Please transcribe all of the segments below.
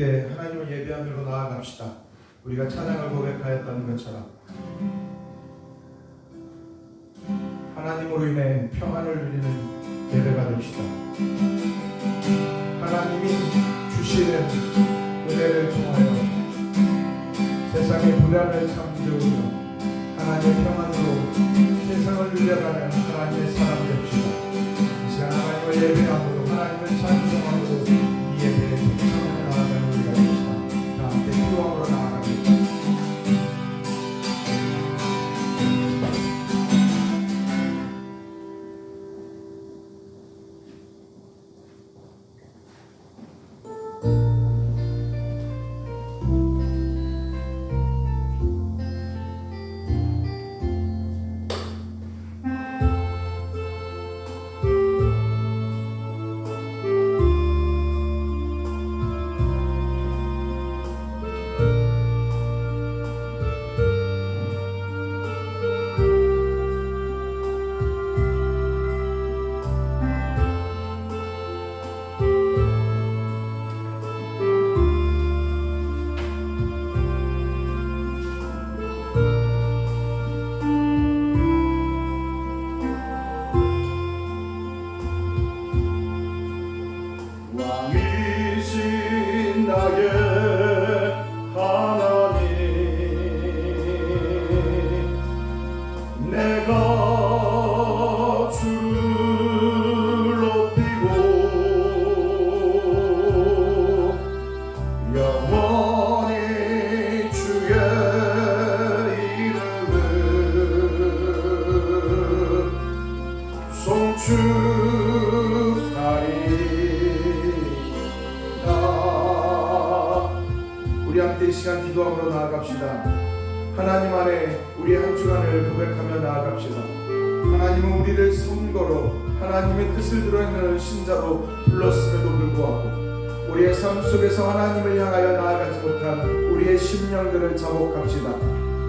함께 하나님을 예배하며 나아갑시다. 우리가 찬양을 고백하였다는 것처럼 하나님으로 인해 평안을 누리는 예배가 됩시다. 하나님이 주시는 은혜를 통하여 세상의 불안을 잠재우며 하나님의 평안으로 세상을 누려가는 하나님의 사람 됩시다. 이 시간 하나님을 예배하고 하나님을 찬송하고 이 예배에 동참하며 나아가는 우리가 됩시다. 다 함께 기도함으로 나아갑니다. 왕이신 나의 하나님, 내가 주를 높이고 영원히 주의 이름을 송축하리. 우리 함께 이 시간 기도함으로 나아갑시다. 하나님 안에 우리 한 주간을 고백하며 나아갑시다. 하나님은 우리를 선거로 하나님의 뜻을 드러내는 신자로 불렀음에도 불구하고 우리의 삶 속에서 하나님을 향하여 나아가지 못한 우리의 심령들을 자복합시다.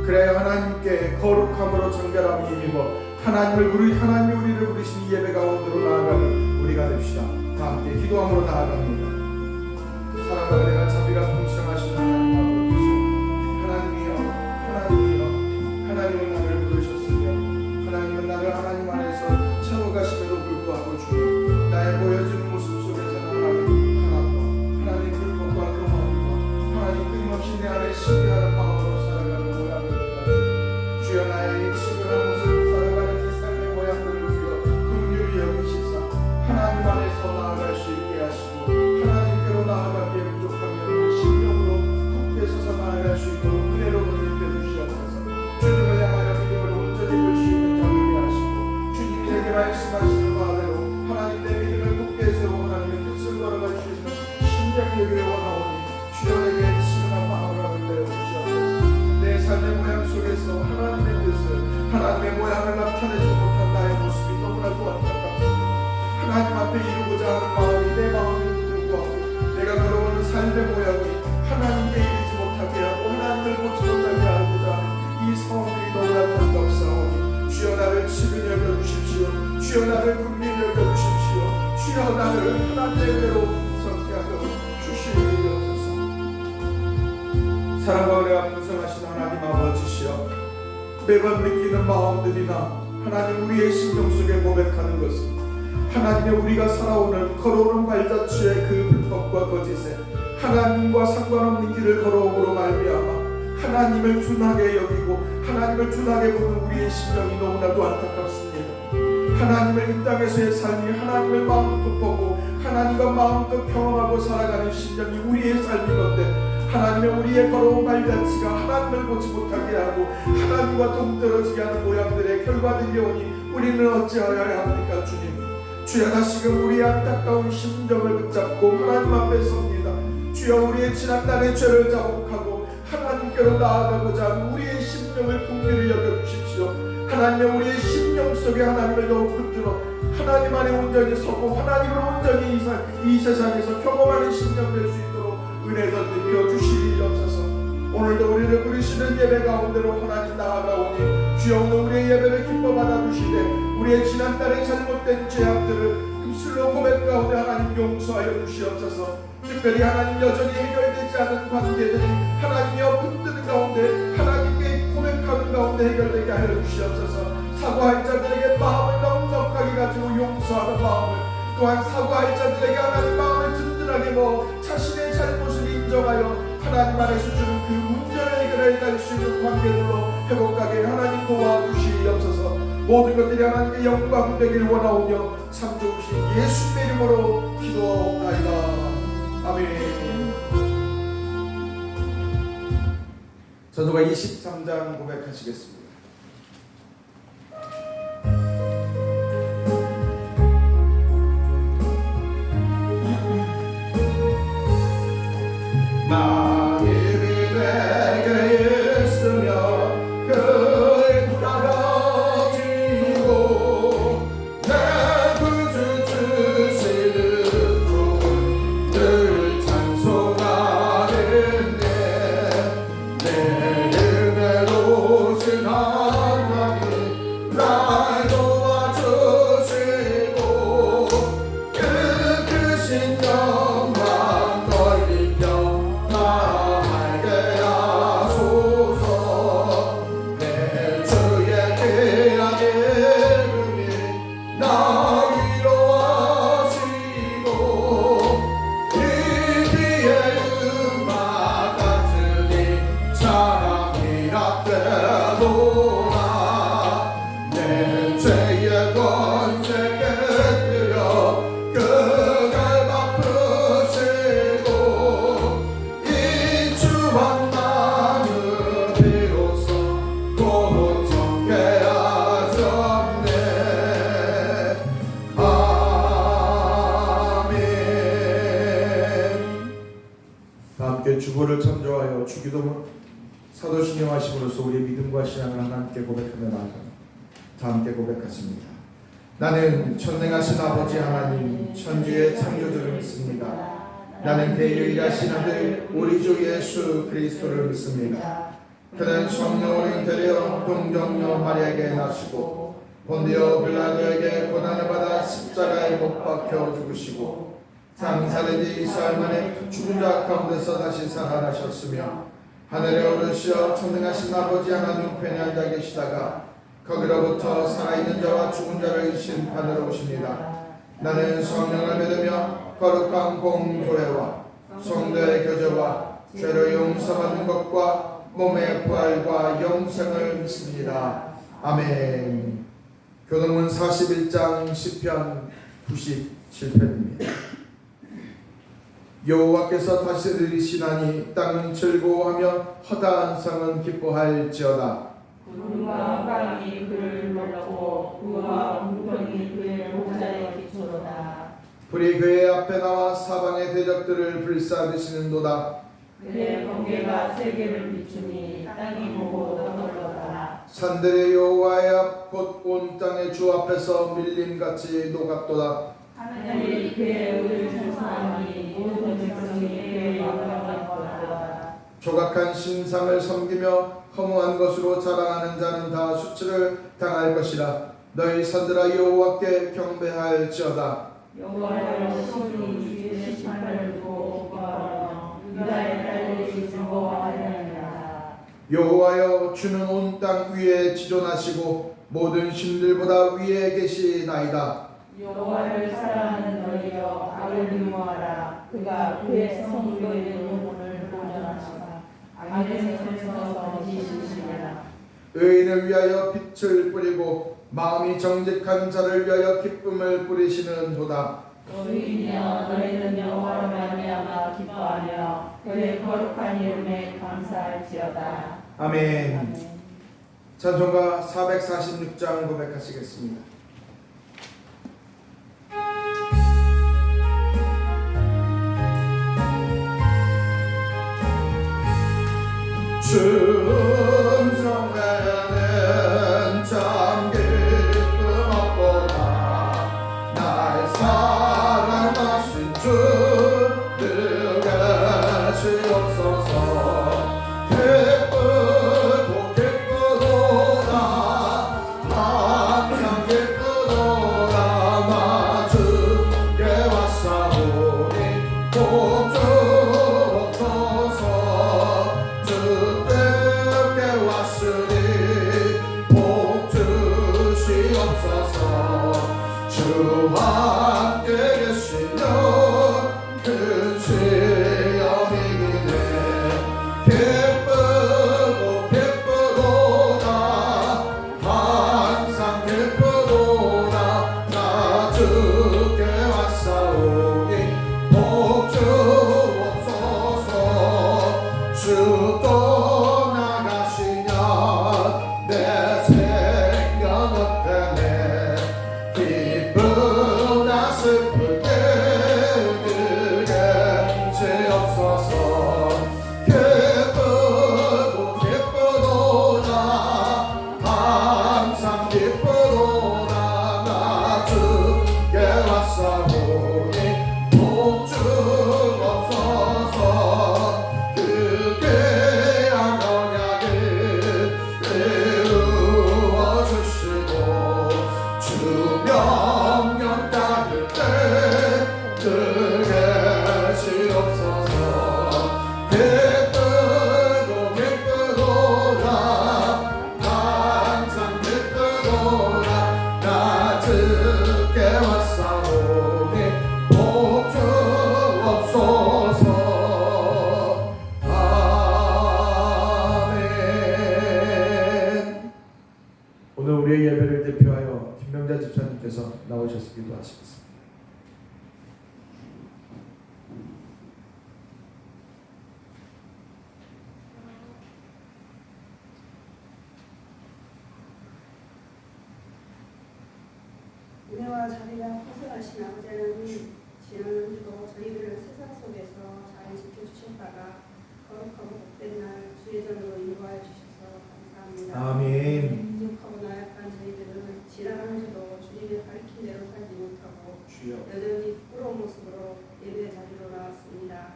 그래야 하나님께 거룩함으로 정결함이 힘입어 하나님이 우리를 부르신 이 예배 가운데로 나아가는 우리가 됩시다. 다 함께 기도함으로 나아갑니다. 사랑과 은혜가 자비가 풍성하신 하나님 아버지시여, 하나님은 나를 부르셨으며 하나님은 나를 하나님 안에서 채워가심에도 불구하고 주님, 나의 보여지는 모습 속에서는 하나님 그것과 그 마음과 하나님 끊임없이 내 안에 신비하는 마음으로 살아가는 모양을 주여, 주여 나의 이 신비한 모습을 살아가는 이 삶의 모양들을 주여 긍휼히 여기시사 하나님 안에서 나아갈 수 있게 하시고 하나님께로 나아가기에 부족하면 신령으로 굳게 서서 나아갈 수 있도록 은혜로 건립해 주시옵소서. 주님을 향하여 믿음으로 온전히 볼 수 있는 자들이 하시고 주님이 내게 말씀하시는 바대로 하나님 내 믿음을 굳게 세우고 하나님의 뜻을 걸어갈 수 있는 신령이 되기를 원하오니 주여 내게 지금한 마음을 내어 주시옵소서. 내 삶의 모양 속에서 하나님의 뜻을 하나님의 모양을 나타내지 못한 나의 모습이 너무나도 안타깝습니다. 하나님 앞에 이루고자 하는 마음이 내 마음이 내가 걸어오는 삶의 모양이 하나님께 이르지 못하게 하고 하나님을 보지 못하게 하고자 하는 이 상황들이 너무나 반갑사오니 주여 나를 친히 여겨주십시오. 주여 나를 긍휼히 여겨주십시오. 주여 나를 하나님의 은혜로 풍성케 하여 주시옵소서. 사랑과 은혜가 풍성하신 하나님 아버지시여, 매번 느끼는 마음들이나 하나님 우리의 심령 속에 고백하는 것은 하나님의 우리가 살아오는 걸어오는 발자취의 그 불법과 거짓에 하나님과 상관없는 길을 걸어옴으로 말미암아 하나님을 둔하게 여기고 하나님을 둔하게 보는 우리의 심령이 너무나도 안타깝습니다. 하나님의 이 땅에서의 삶이 하나님을 마음껏 보고 하나님과 마음껏 경험하고 살아가는 심령이 우리의 삶이건데 하나님의 우리의 걸어온 발자취가 하나님을 보지 못하게 하고 하나님과 동떨어지게 하는 모양들의 결과들이 오니 우리는 어찌하여야 합니까 주님? 주여 다시금 우리의 안타까운 심정을 붙잡고 하나님 앞에 섭니다. 주여 우리의 지난날의 죄를 자복하고 하나님께로 나아가고자 하는 우리의 심령을 긍휼히 여겨주십시오. 하나님의 우리의 심령 속에 하나님을 더욱 붙들어 하나님 안에 온전히 서고 하나님을 온전히 이 세상에서 경험하는 심령 될 수 있도록 은혜 덧입혀 주시옵소서. 오늘도 우리를 부르시는 예배 가운데로 하나님 나아가오니 주여 오늘 우리의 예배를 기뻐 받아주시되 우리의 지난날의 잘못된 죄악들을 입술로 고백 가운데 하나님 용서하여 주시옵소서. 특별히 하나님 여전히 해결되지 되지 않은 관계들이 하나님이여 붙드는 가운데 하나님께 고백하는 가운데 해결되게 하여 주시옵소서. 사과할 자들에게 마음을 넉넉하게 가지고 용서하는 마음을, 또한 사과할 자들에게 하나님 마음을 든든하게 먹어 자신의 잘못을 인정하여 하나님 안에서 주는 그 문제를 해결해 갈 수 있는 관계들로 회복하게 하나님 도와주시옵소서. 모든 것들이 하나님께 영광 되길 원하오며 참 좋으신 예수님의 이름으로 기도하옵나이다. 아멘. 전도가 23장 고백하시겠습니다. 만일이 내게 있으면 그의 부라지고 내 구주 주시는 늘 찬송하는데 내 은혜로 오신 하나님 날 도와주시고 그 크신 영광 넓히며 나에게 하소서. 내 주의 귀한 이름이 나 위로하시고 이 비의 음악 같으니 사랑이라 되도다. 내 죄의 권세 깨뜨려 그가 갚으시고 이 주만만은 비로소 고정케 하셨네. 아멘. 다 함께 주보를 참조하여 주기도문 사도신경하심으로써 우리의 믿음과 신앙을 하나님께 고백하며 나아갑니다. 다 함께 고백하십니다. 나는 전능하신 아버지 하나님 천지의 창조주를 믿습니다. 나는 그의 유일하신 아들 우리 주 예수 그리스도를 믿습니다. 그는 성령으로 잉태되어 동정녀 마리아에게 나시고 본디오 빌라도에게 고난을 받아 십자가에 못 박혀 죽으시고 장사된 지 4일 만에 죽은 자 가운데서 다시 살아나셨으며 하늘에 오르시어 전능하신 아버지 하나님 우편에 앉아 계시다가 거기로부터 살아있는 자와 죽은 자를 심판으로 오십니다. 나는 성령을 믿으며 거룩한 공교회와 성도의 교제와 죄로 용서받는 것과 몸의 부활과 영생을 믿습니다. 아멘. 교동문 41장 시편 97편입니다. 여호와께서 다스리시나니 땅은 즐거워하며 허다한 성은 기뻐할지어다. 구름과 강이 그를 넘고 구와 웅덩이 그의 보좌의 기초로다. 불이 그의 앞에 나와 사방의 대적들을 불사르시는도다. 그의 번개가 세계를 비추니 땅이 보고 떠돌로다. 산들의 여호와의 앞 곧 온 땅의 주 앞에서 밀림같이 녹았도다. 하늘이 그의 의를 찬송하니 모든 백성이 그의 영광을 보도다. 조각한 신상을 섬기며 허무한 것으로 자랑하는 자는 다 수치를 당할 것이라. 너희 산들아 여호와께 경배할지어다. 여호와여 신이 주의 심판을 두고 기뻐하며 유다의 딸들이 즐거워하리라. 여호와여 주는 온 땅 위에 지존하시고 모든 신들보다 위에 계시나이다. 여호와를 사랑하는 너희여 악을 미워하라. 그가 그의 성도의 영혼을 보존하시라. 악인의 손에서 지시시라. 의인을 위하여 빛을 뿌리고 마음이 정직한 자를 위하여 기쁨을 뿌리시는도다. 의인이여 너희는 여호와로 말미암아 기뻐하며 그의 거룩한 이름에 감사할지어다. 아멘. 찬송가 446장 고백하시겠습니다. 충성되는 참 기쁨 없도다. 날 사랑하신 주 늘 계시옵소서. 기쁘고 기쁘도다. 항상 기쁘도다. 나 주께 왔사오니 복 주옵소서. 교회 예배를 대표하여 김명자 집사님께서 나오셔서 기도하시겠습니다. 은혜와 자비가 풍성하신 아버지 하나님, 지난 한 주도 저희들을 세상 속에서 잘 지켜주셨다가 거룩하고 복된 날 주의 전으로 인도하여 주셔서 감사합니다. 아멘. 부족하고 나약한 저희들은 지난 한 주도 주님의 가르친 대로 살지 못하고 주여. 여전히 부끄러운 모습으로 예배 자리로 나왔습니다.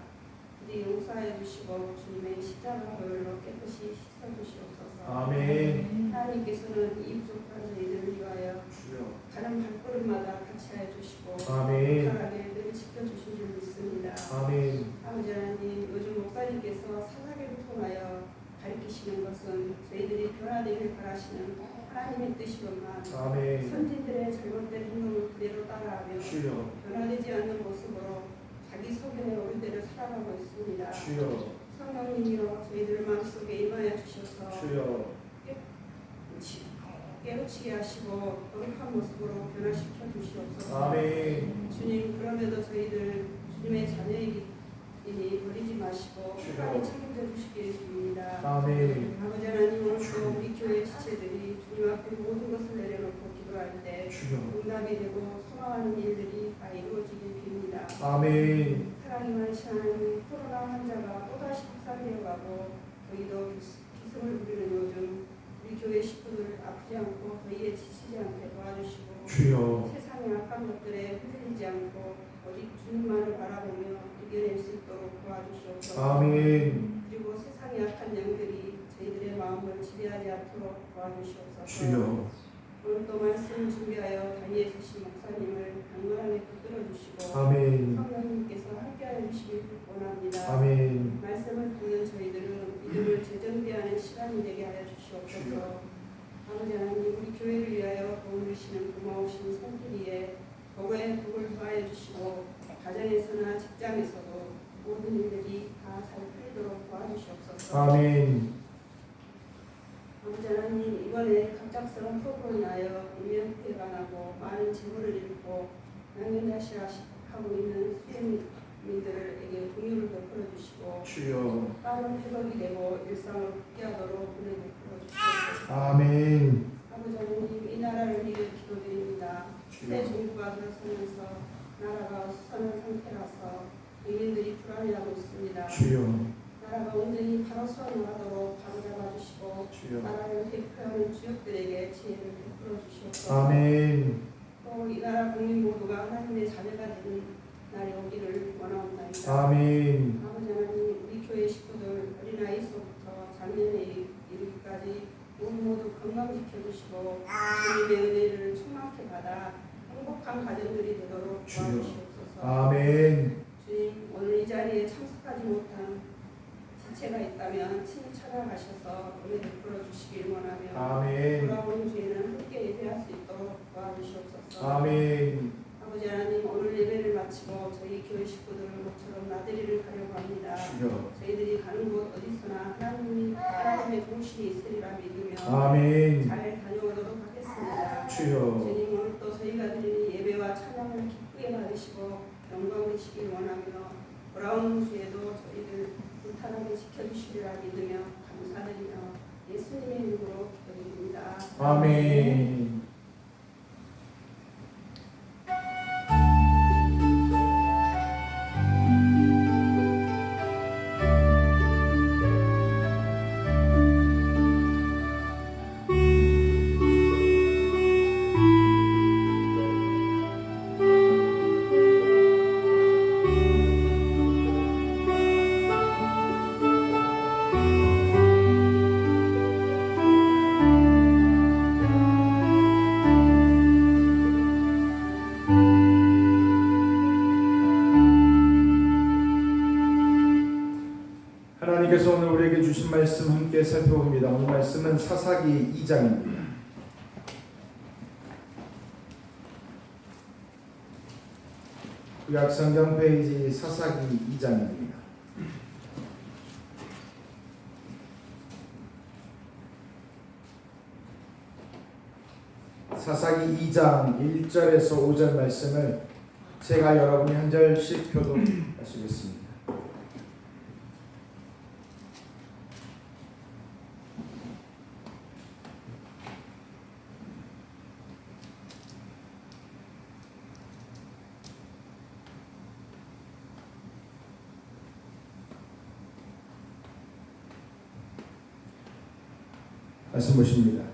부디 용서하여 주시고 주님의 십자가 보혈로 깨끗이 씻어주시옵소서. 아멘. 하나님께서는 이 부족한 저희들을 위하여 주여. 가는 발걸음마다 같이 하여 주시고 아멘. 살아가게 늘 지켜주신 줄 믿습니다. 아멘. 아버지 하나님, 요즘 목사님께서 사사기를 통하여 가르치시는 것은 저희들이 변화되길 바라시는 하나님의 뜻이로만 아멘. 선진들의 잘못된 행동을 그대로 따라하며 주여. 변화되지 않는 모습으로 자기 소견에 옳은 대로 살아가고 있습니다. 주여. 성령님이여 저희들 마음속에 임하여 주셔서 주여. 깨우치게 하시고 거룩한 모습으로 변화시켜 주시옵소서. 아멘. 주님, 그럼에도 저희들 주님의 자녀이니 버리지 마시고 끝까지 책임져 주시길 빕니다. 아멘. 아버지 하나님, 오늘도 우리 교회 지체들이 주님 앞에 모든 것을 내려놓고 기도할 때 주여. 응답이 되고 소망하는 일들이 다 이루어지길 빕니다. 아멘. 사랑이 많으신 하나님, 코로나 환자가 또다시 확산되어 가고 저희도 기승을 부리는 요즘 우리 교회 식구들 아프지 않고 더위에 지치지 않게 도와주시고 주여. 세상의 악한 것들에 흔들리지 않고 오직 주님만을 바라보며 이겨낼 수 있도록 도와주시옵소서. 아멘. 그리고 세상의 악한 영들이 저희들의 마음을 지배하지 않도록 도와주시옵소서. 주여. 오늘 또 말씀 준비하여 다니엘 주신 목사님을 강건하게 붙들어 주시고 아멘. 성령님께서 함께하여 주시길 원합니다. 아멘. 말씀을 듣는 저희들은 믿음을 재정비하는 시간이 되게 하여 주시옵소서. 아버지 하나님, 우리 교회를 위하여 도움을 주시는 고마우신 손길이에 복의 복을 더하여 주시고 가정에서나 직장에서도 모든 일들이 다 잘 풀리도록 도와주시옵소서. 아멘. 아버지 하나님, 이번에 갑작스러운 폭우로 인하여 인명피해 가나고 많은 재물을 잃고 양면자실하고 있는 수행민들에게 공유를 베풀어 주시고 주여. 빠른 회복이 되고 일상을復帰하도록 은혜 베풀어 주시옵소서. 아멘. 아버지 하나님, 이 나라를 위해 기도드립니다. 새 주여. 정부가 들어서면서 나라가 수선한 상태라서 국민들이 불안해하고 있습니다. 주여. 나라가 온전히 바로 수원하도록 바로잡아 주시고 주여. 나라를 대표하는 주역들에게 지혜를 베풀어 주시옵소서. 아멘. 또 이 나라 국민 모두가 하나님의 자녀가 되는 날이 오기를 원하옵나이다. 아멘. 아버지 하나님, 우리 교회 식구들 어린아이서부터 장년에 이르기까지 모두 건강 지켜주시고 주님의 은혜를 충만케 받아 행복한 가정들이 되도록 주여. 도와주시옵소서. 아멘. 주님, 오늘 이 자리에 참석하지 못한 지체가 있다면 친히 찾아가셔서 은혜 베풀어 주시길 원하며 아멘. 돌아오는 주에는 함께 예배할 수 있도록 도와주시옵소서. 아멘. 아버지 하나님, 오늘 예배를 마치고 저희 교회 식구들을 모처럼 나들이를 가려고 합니다. 주여. 저희들이 가는 곳 어디서나 하나님의 도우심이 있으리라 믿으며 아멘. 잘 다녀오도록 하겠습니다. 주여. 주님, 오늘 또 저희가 드리는 예배와 찬양을 기쁘게 받으시고 영광 되시길 원하며 돌아오는 주에도 저희들 불탄하게 지켜주시리라 믿으며 감사드리며 예수님의 이름으로 기도드립니다. 아멘. 하나님께서 오늘 우리에게 주신 말씀 함께 살펴봅니다. 오늘 말씀은 사사기 2장입니다. 구약성경 페이지 사사기 2장입니다. 사사기 2장 1절에서 5절 말씀을 제가 여러분이 한 절씩 교독하시겠습니다. 말씀 보십니다.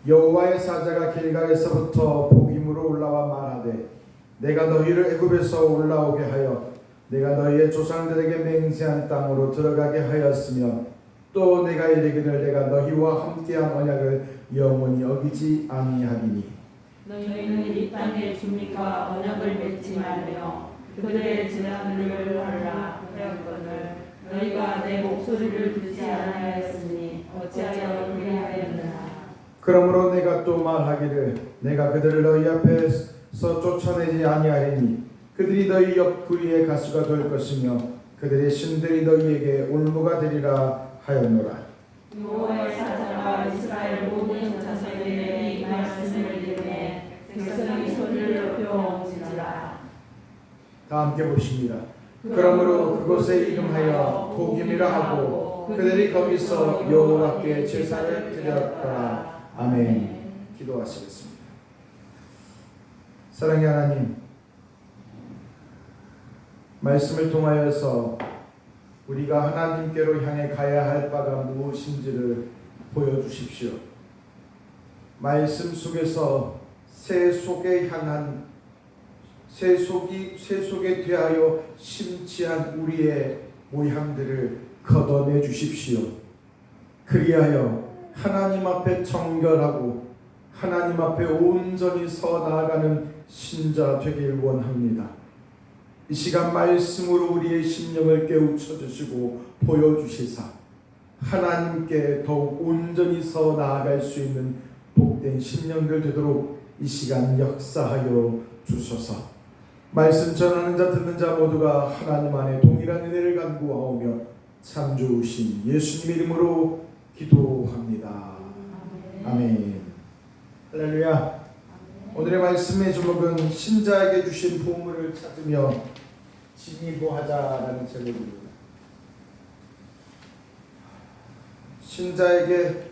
여호와의 사자가 길갈에서부터 복임으로 올라와 말하되 내가 너희를 애굽에서 올라오게 하여 내가 너희의 조상들에게 맹세한 땅으로 들어가게 하였으며 또 내가 이르기를 내가 너희와 함께한 언약을 영원히 어기지 아니하리니 너희는 이 땅의 주민과 언약을 맺지 말며 그들의 제한을 하라 하였거늘 너희가 내 목소리를 듣지 않아야했으니 어찌하여 그리하였느냐. 그러므로 내가 또 말하기를 내가 그들을 너희 앞에서 쫓아내지 아니하리니 그들이 너희 옆구리의 가시가 될 것이며 그들의 신들이 너희에게 올무가 되리라 하였노라. 여호와의 사자가 이스라엘 모든 자손에게 이 말씀을 이르매 백성이 소리를 높여 옹지라. 다 함께 보십니다. 그러므로 그곳에 이름하여 복임이라 하고 그들이 거기서 여호와께 제사를 드렸더라. 아멘. 기도하시겠습니다. 사랑의 하나님, 말씀을 통하여서 우리가 하나님께로 향해 가야 할 바가 무엇인지를 보여주십시오. 말씀 속에서 새 속에 향한 새 속에 대하여 심취한 우리의 모양들을 걷어내 주십시오. 그리하여 하나님 앞에 정결하고 하나님 앞에 온전히 서 나아가는 신자 되길 원합니다. 이 시간 말씀으로 우리의 심령을 깨우쳐 주시고 보여주시사 하나님께 더욱 온전히 서 나아갈 수 있는 복된 심령들 되도록 이 시간 역사하여 주소서. 말씀 전하는 자 듣는 자 모두가 하나님 안에 동일한 은혜를 간구하오며 참 좋으신 예수님 이름으로 기도합니다. 아멘. 할렐루야. 오늘의 말씀의 제목은 신자에게 주신 보물을 찾으며 진일보하자라는 제목입니다. 신자에게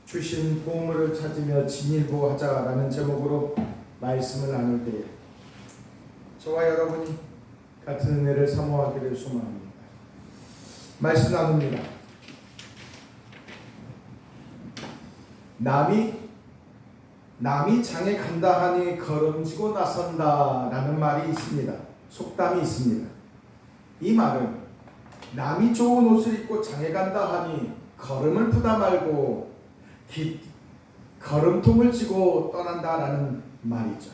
주신 보물을 찾으며 진일보하자라는 제목으로 말씀을 나눌 때에 저와 여러분이 같은 은혜를 사모하기를 소망합니다. 말씀 나눕니다. 남이 장에 간다 하니 걸음지고 나선다라는 말이 있습니다. 속담이 있습니다. 이 말은 남이 좋은 옷을 입고 장에 간다 하니 걸음을 푸다 말고 걸음통을 쥐고 떠난다라는 말이죠.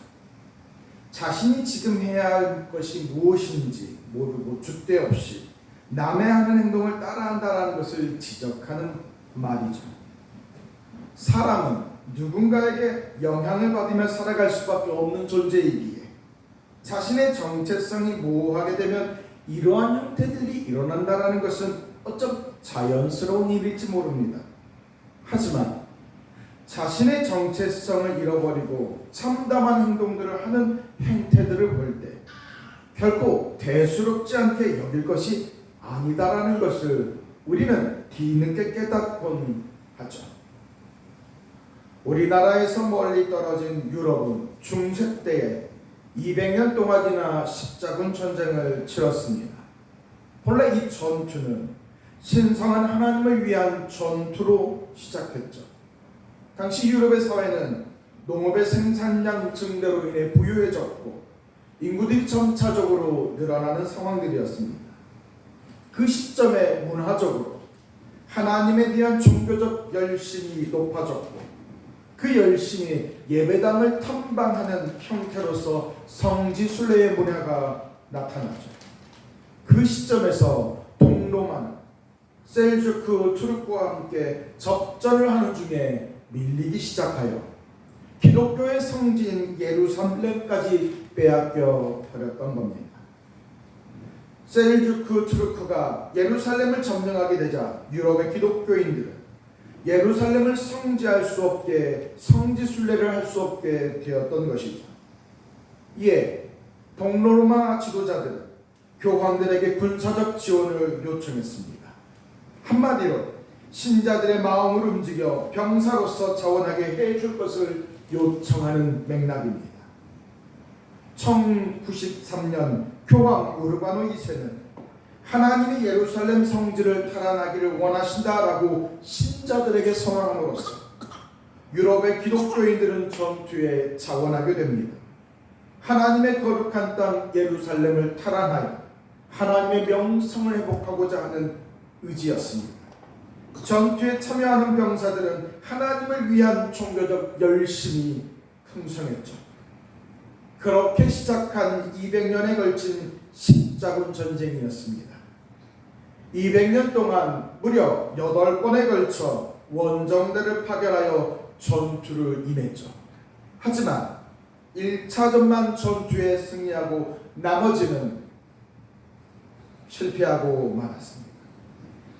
자신이 지금 해야 할 것이 무엇인지 모르고 줏대 없이 남의 하는 행동을 따라한다라는 것을 지적하는 말이죠. 사람은 누군가에게 영향을 받으며 살아갈 수밖에 없는 존재이기에 자신의 정체성이 모호하게 되면 이러한 형태들이 일어난다는 것은 어쩜 자연스러운 일일지 모릅니다. 하지만 자신의 정체성을 잃어버리고 참담한 행동들을 하는 행태들을 볼 때 결코 대수롭지 않게 여길 것이 아니다라는 것을 우리는 뒤늦게 깨닫곤 하죠. 우리나라에서 멀리 떨어진 유럽은 중세 때에 200년 동안이나 십자군 전쟁을 치렀습니다. 본래 이 전투는 신성한 하나님을 위한 전투로 시작했죠. 당시 유럽의 사회는 농업의 생산량 증대로 인해 부유해졌고 인구들이 점차적으로 늘어나는 상황들이었습니다. 그 시점에 문화적으로 하나님에 대한 종교적 열심이 높아졌고 그 열심이 예배당을 탐방하는 형태로서 성지순례의 문화가 나타났죠. 그 시점에서 동로마는 셀주크 투르크와 함께 접전을 하는 중에 밀리기 시작하여 기독교의 성지인 예루살렘까지 빼앗겨 버렸던 겁니다. 셀주크 투르크가 예루살렘을 점령하게 되자 유럽의 기독교인들은 예루살렘을 성지할 수 없게, 성지순례를 할 수 없게 되었던 것이죠. 이에 동로마 지도자들은 교황들에게 군사적 지원을 요청했습니다. 한마디로 신자들의 마음을 움직여 병사로서 자원하게 해줄 것을 요청하는 맥락입니다. 1093년 교황 우르바노 2세는 하나님이 예루살렘 성지를 탈환하기를 원하신다라고 신자들에게 선언함으로써 유럽의 기독교인들은 전투에 자원하게 됩니다. 하나님의 거룩한 땅 예루살렘을 탈환하여 하나님의 명성을 회복하고자 하는 의지였습니다. 전투에 참여하는 병사들은 하나님을 위한 종교적 열심이 풍성했죠. 그렇게 시작한 200년에 걸친 십자군 전쟁이었습니다. 200년 동안 무려 8번에 걸쳐 원정대를 파견하여 전투를 임했죠. 하지만 1차전만 전투에 승리하고 나머지는 실패하고 말았습니다.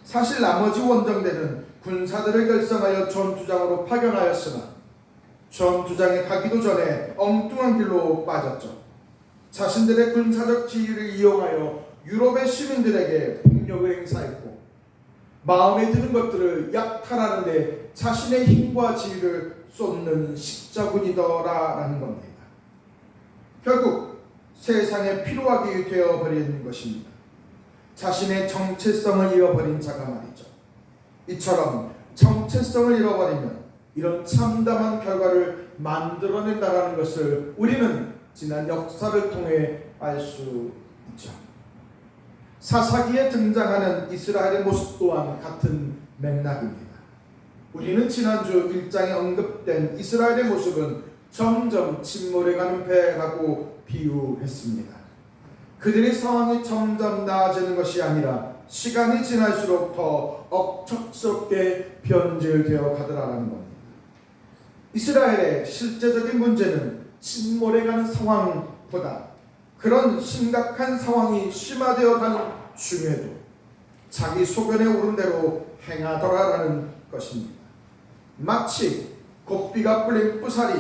사실 나머지 원정대는 군사들을 결성하여 전투장으로 파견하였으나 전투장에 가기도 전에 엉뚱한 길로 빠졌죠. 자신들의 군사적 지위를 이용하여 유럽의 시민들에게 폭력을 행사했고 마음에 드는 것들을 약탈하는 데 자신의 힘과 지위를 쏟는 십자군이더라라는 겁니다. 결국 세상에 필요하게 되어버린 것입니다. 자신의 정체성을 잃어버린 자가 말이죠. 이처럼 정체성을 잃어버리면 이런 참담한 결과를 만들어낸다는 것을 우리는 지난 역사를 통해 알 수 있죠. 사사기에 등장하는 이스라엘의 모습 또한 같은 맥락입니다. 우리는 지난주 1장에 언급된 이스라엘의 모습은 점점 침몰해가는 배라고 비유했습니다. 그들의 상황이 점점 나아지는 것이 아니라 시간이 지날수록 더 억척스럽게 변질되어 가더라는 겁니다. 이스라엘의 실제적인 문제는 침몰해가는 상황보다 그런 심각한 상황이 심화되어 가는 중에도 자기 소견에 오른 대로 행하더라라는 것입니다. 마치 고삐가 뿔린 뿌살이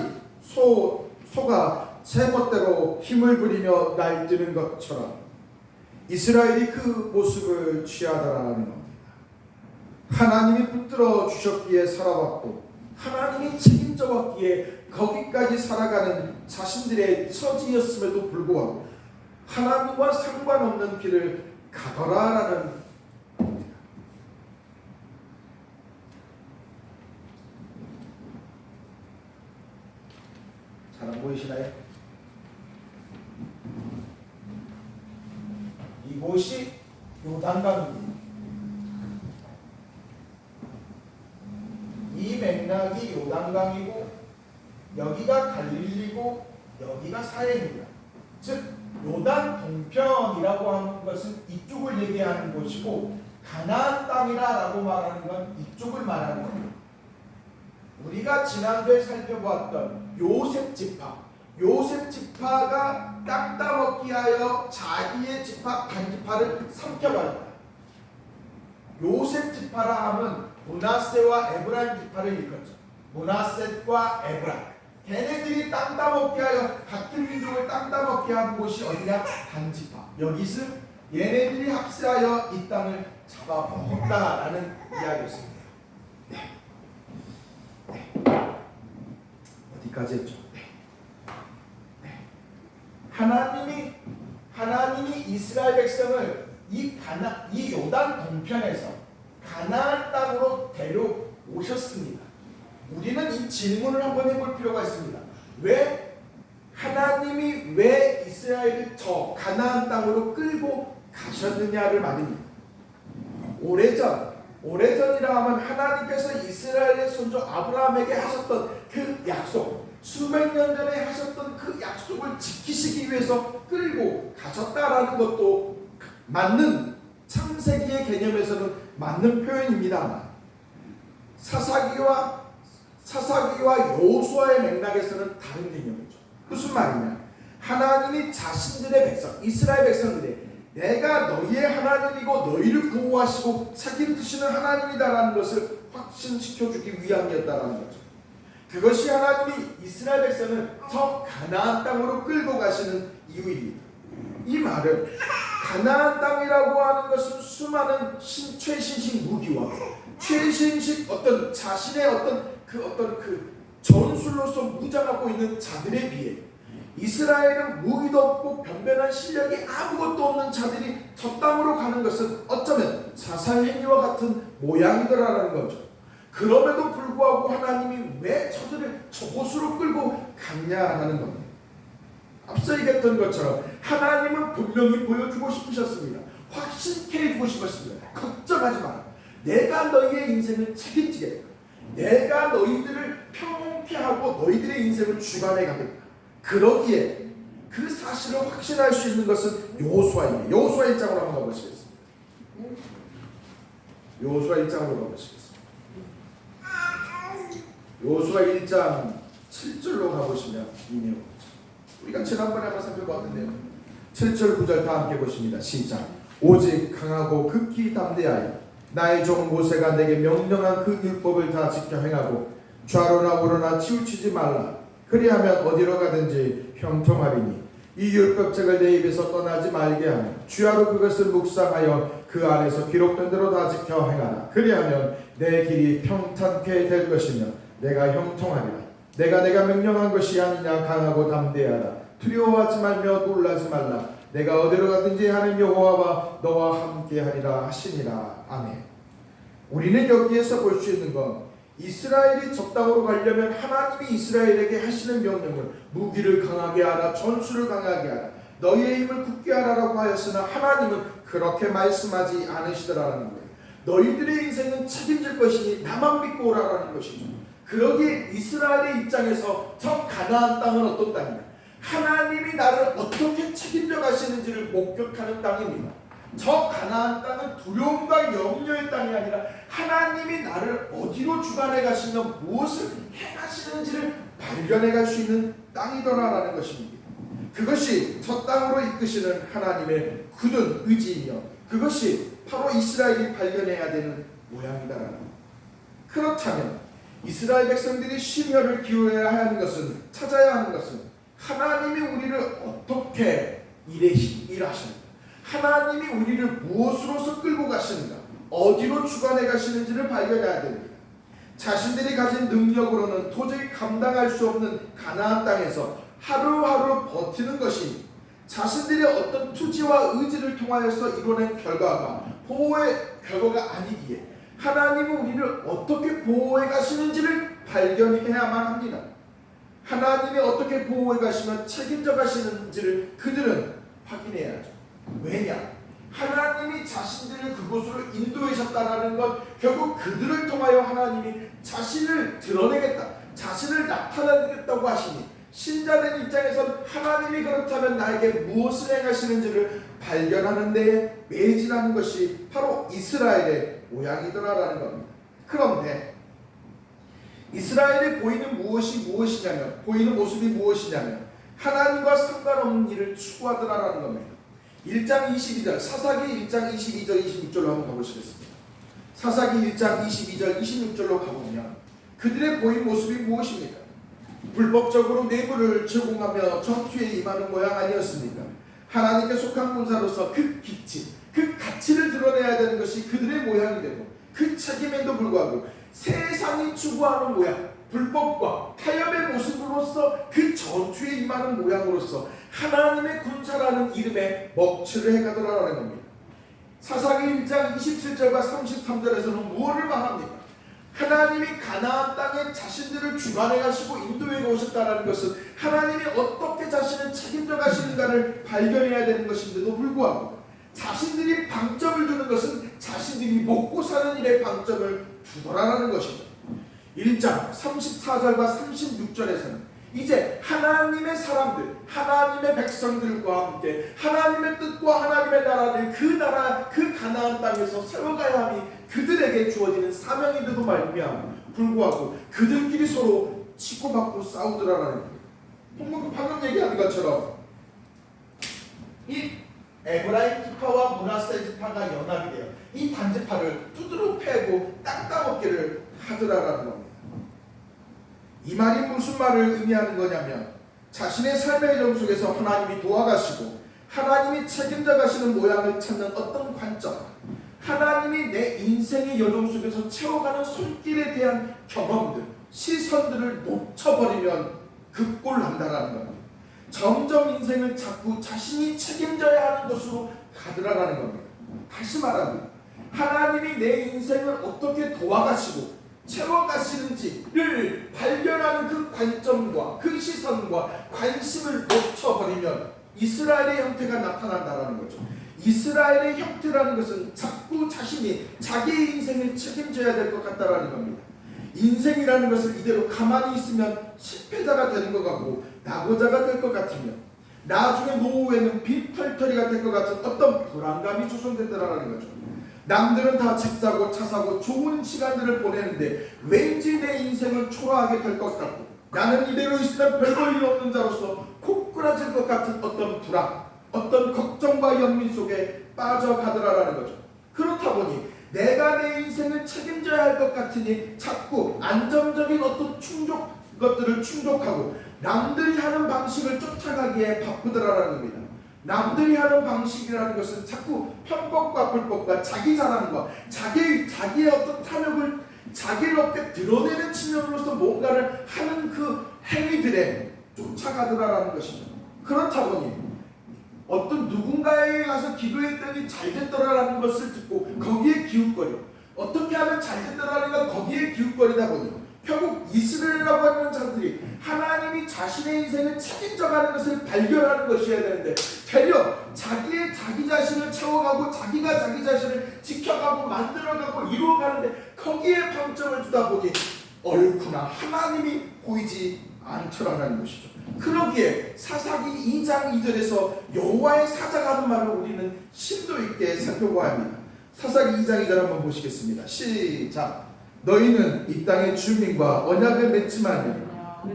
소가 제멋대로 힘을 부리며 날뛰는 것처럼 이스라엘이 그 모습을 취하더라라는 겁니다. 하나님이 붙들어 주셨기에 살아왔고 하나님이 책임져 왔기에 거기까지 살아가는 자신들의 처지였음에도 불구하고 하나님과 상관없는 길을 가더라라는 겁니다. 잘 안 보이시나요? 이곳이 요단강입니다. 이 맥락이 요단강이고 여기가 갈릴리고 여기가 사해입니다. 즉 요단 동편이라고 하는 것은 이쪽을 얘기하는 곳이고 가나안 땅이라고 말하는 건 이쪽을 말하는 겁니다. 우리가 지난주에 살펴보았던 요셉 지파가 땅 따먹기 하여 자기의 지파 반지파를 삼켜버렸다. 요셉 지파라 하면 므낫세와 에브라임 지파를 일컫죠. 므낫셋과 에브라임, 걔네들이 땅 따먹게 하여 같은 민족을 땅 따먹게 한 곳이 어디냐? 단지파. 여기서 얘네들이 합세하여 이 땅을 잡아먹었다라는 이야기였습니다. 어디까지 했죠? 하나님이 이스라엘 백성을 이 요단 동편에서 가나안 땅으로 데려오셨습니다. 우리는 이 질문을 한번 해볼 필요가 있습니다. 하나님이 왜 이스라엘을 저 가나안 땅으로 끌고 가셨느냐를 말입니다. 오래전이라 하면 하나님께서 이스라엘의 손주 아브라함에게 하셨던 그 약속, 수백 년 전에 하셨던 그 약속을 지키시기 위해서 끌고 가셨다라는 것도 맞는, 창세기의 개념에서는 맞는 표현입니다만 사사기와 여호수아의 맥락에서는 다른 개념이죠. 무슨 말이냐? 하나님이 자신들의 백성, 이스라엘 백성들이 내가 너희의 하나님이고 너희를 보호하시고 책임지시는 하나님이다라는 것을 확신시켜주기 위함이었다는 거죠. 그것이 하나님이 이스라엘 백성을 저 가나안 땅으로 끌고 가시는 이유입니다. 이 말은 가나안 땅이라고 하는 것은 수많은 최신식 무기와 최신식 어떤 자신의 어떤 그 전술로서 무장하고 있는 자들에 비해 이스라엘은 무기도 없고 변변한 실력이 아무것도 없는 자들이 저 땅으로 가는 것은 어쩌면 자살행위와 같은 모양이더라라는 거죠. 그럼에도 불구하고 하나님이 왜 저들을 저곳으로 끌고 갔냐 하는 겁니다. 앞서 얘기했던 것처럼 하나님은 분명히 보여주고 싶으셨습니다. 확신케 해주고 싶었습니다. 걱정하지 마라. 내가 너희의 인생을 책임지겠다. 내가 너희들을 평온케 하고 너희들의 인생을 주관해 가겠다. 그러기에 그 사실을 확신할 수 있는 것은 여호수아입니다. 여호수아 1장으로 한번 가보시겠습니다. 여호수아 1장으로 가보시겠습니다. 여호수아 1장 7절로 가보시면 이 내용 우리가 지난번에 한번 살펴봤는데요. 7절 9절 다 함께 보십니다. 시작. 오직 강하고 극히 담대하여 나의 종 모세가 내게 명령한 그 율법을 다 지켜 행하고 좌로나 우로나 치우치지 말라. 그리하면 어디로 가든지 형통하리니 이 율법책을 내 입에서 떠나지 말게 하며 주야로 그것을 묵상하여 그 안에서 기록된 대로 다 지켜 행하라. 그리하면 내 길이 평탄케 될 것이며 내가 형통하리라. 내가 명령한 것이 아니냐. 강하고 담대하라. 두려워하지 말며 놀라지 말라. 내가 어디로 가든지 하는 여호와와 너와 함께하리라 하시니라. 아멘. 우리는 여기에서 볼 수 있는 건 이스라엘이 저 땅으로 가려면 하나님이 이스라엘에게 하시는 명령은 무기를 강하게 하라, 전술을 강하게 하라, 너희의 힘을 굳게 하라라고 하였으나 하나님은 그렇게 말씀하지 않으시더라는 거예요. 너희들의 인생은 책임질 것이니 나만 믿고 오라라는 것이죠. 그러기에 이스라엘의 입장에서 저 가나안 땅은 어떤 땅이냐? 하나님이 나를 어떻게 책임져 가시는지를 목격하는 땅입니다. 저 가나안 땅은 두려움과 염려의 땅이 아니라 하나님이 나를 어디로 주관해 가시며 무엇을 행하시는지를 발견해 갈 수 있는 땅이더라라는 것입니다. 그것이 저 땅으로 이끄시는 하나님의 굳은 의지이며 그것이 바로 이스라엘이 발견해야 되는 모양이다라는 것. 그렇다면 이스라엘 백성들이 심혈을 기울여야 하는 것은, 찾아야 하는 것은 하나님이 우리를 어떻게 일하시는가, 하나님이 우리를 무엇으로서 끌고 가시는가, 어디로 주관해 가시는지를 발견해야 됩니다. 자신들이 가진 능력으로는 도저히 감당할 수 없는 가나안 땅에서 하루하루 버티는 것이 자신들의 어떤 투지와 의지를 통하여서 이뤄낸 결과가 보호의 결과가 아니기에 하나님은 우리를 어떻게 보호해 가시는지를 발견해야만 합니다. 하나님이 어떻게 보호해 가시며 책임져 가시는지를 그들은 확인해야죠. 왜냐? 하나님이 자신들을 그곳으로 인도하셨다는 것, 결국 그들을 통하여 하나님이 자신을 드러내겠다, 자신을 나타내겠다고 하시니 신자된 입장에선 하나님이 그렇다면 나에게 무엇을 행하시는지를 발견하는 데에 매진하는 것이 바로 이스라엘의 모양이더라라는 겁니다. 그런데 이스라엘이 보이는 무엇이냐면, 보이는 모습이 무엇이냐면 하나님과 상관없는 일을 추구하더라라는 겁니다. 1장 22절, 사사기 1장 22절 26절로 한번 가보시겠습니다. 사사기 1장 22절 26절로 가보면 그들의 보인 모습이 무엇입니까? 불법적으로 내부를 제공하며 전투에 임하는 모양 아니었습니까? 하나님께 속한 군사로서 그 기치, 그 가치를 드러내야 되는 것이 그들의 모양이 되고, 그 책임에도 불구하고 세상이 추구하는 모양, 불법과 타협의 모습으로서 그 전투에 임하는 모양으로서 하나님의 군사라는 이름에 먹칠을 해가더라라는 겁니다. 사사기 1장 27절과 33절에서는 무엇을 말합니까? 하나님이 가나안 땅에 자신들을 주관해 가시고 인도해 오셨다는 것은 하나님이 어떻게 자신을 책임져 가시는가를 발견해야 되는 것인데도 불구하고 자신들이 방점을 두는 것은 자신들이 먹고 사는 일에 방점을 두더라라는 것이죠. 1장 34절과 36절에서는 이제 하나님의 사람들, 하나님의 백성들과 함께 하나님의 뜻과 하나님의 나라를 그 나라, 그 가나안 땅에서 세워가야 함이 그들에게 주어지는 사명인데도 말미암아 불구하고 그들끼리 서로 치고받고 싸우더라라는 거예요. 방금 얘기한 것처럼 이 에브라임 지파와 므낫세 지파가 연합이 되어 이 단지파를 두드러 패고 땅 따먹기를 가더라라는 겁니다. 이 말이 무슨 말을 의미하는 거냐면 자신의 삶의 여정 속에서 하나님이 도와가시고 하나님이 책임져 가시는 모양을 찾는 어떤 관점, 하나님이 내 인생의 여정 속에서 채워가는 손길에 대한 경험들, 시선들을 놓쳐버리면 급골난다라는 겁니다. 점점 인생을 자꾸 자신이 책임져야 하는 것으로 가더라라는 겁니다. 다시 말하면 하나님이 내 인생을 어떻게 도와가시고 채워가시는지를 발견하는 그 관점과 그 시선과 관심을 놓쳐버리면 이스라엘의 형태가 나타난다라는 거죠. 이스라엘의 형태라는 것은 자꾸 자신이 자기의 인생을 책임져야 될 것 같다라는 겁니다. 인생이라는 것을 이대로 가만히 있으면 실패자가 되는 것 같고 낙오자가 될 것 같으며 나중에 노후에는 빈털터리가 될 것 같은 어떤 불안감이 조성된다라는 거죠. 남들은 다 집 사고 차 사고 좋은 시간들을 보내는데 왠지 내 인생을 초라하게 될 것 같고 나는 이대로 있으면 별볼 일 없는 자로서 코꾸라질 것 같은 어떤 불안, 어떤 걱정과 연민 속에 빠져가더라라는 거죠. 그렇다 보니 내가 내 인생을 책임져야 할 것 같으니 자꾸 안정적인 어떤 것들을 충족하고 남들이 하는 방식을 쫓아가기에 바쁘더라라는 겁니다. 남들이 하는 방식이라는 것은 자꾸 편법과 불법과 자기 자랑과 자기의 어떤 탐욕을 자기를 어떻게 드러내는 측면으로서 뭔가를 하는 그 행위들에 쫓아가더라라는 것이죠. 그렇다 보니 어떤 누군가에게 가서 기도했더니 잘 됐더라라는 것을 듣고 거기에 기웃거려 어떻게 하면 잘 됐더라니까 거기에 기웃거리다 보니 결국 이스라엘이라고 하는 자들이 하나님이 자신의 인생을 책임져가는 것을 발견하는 것이어야 되는데 되려 자기 자신을 채워가고 자기가 자기 자신을 지켜가고 만들어가고 이루어가는데 거기에 방점을 두다 보니 얼구나 하나님이 보이지 않더라는 것이죠. 그러기에 사사기 2장 2절에서 여호와의 사자가 하는 말을 우리는 심도 있게 살펴보아야 합니다. 사사기 2장 2절 한번 보시겠습니다. 시작. 너희는 이 땅의 주민과 언약을 맺지 말며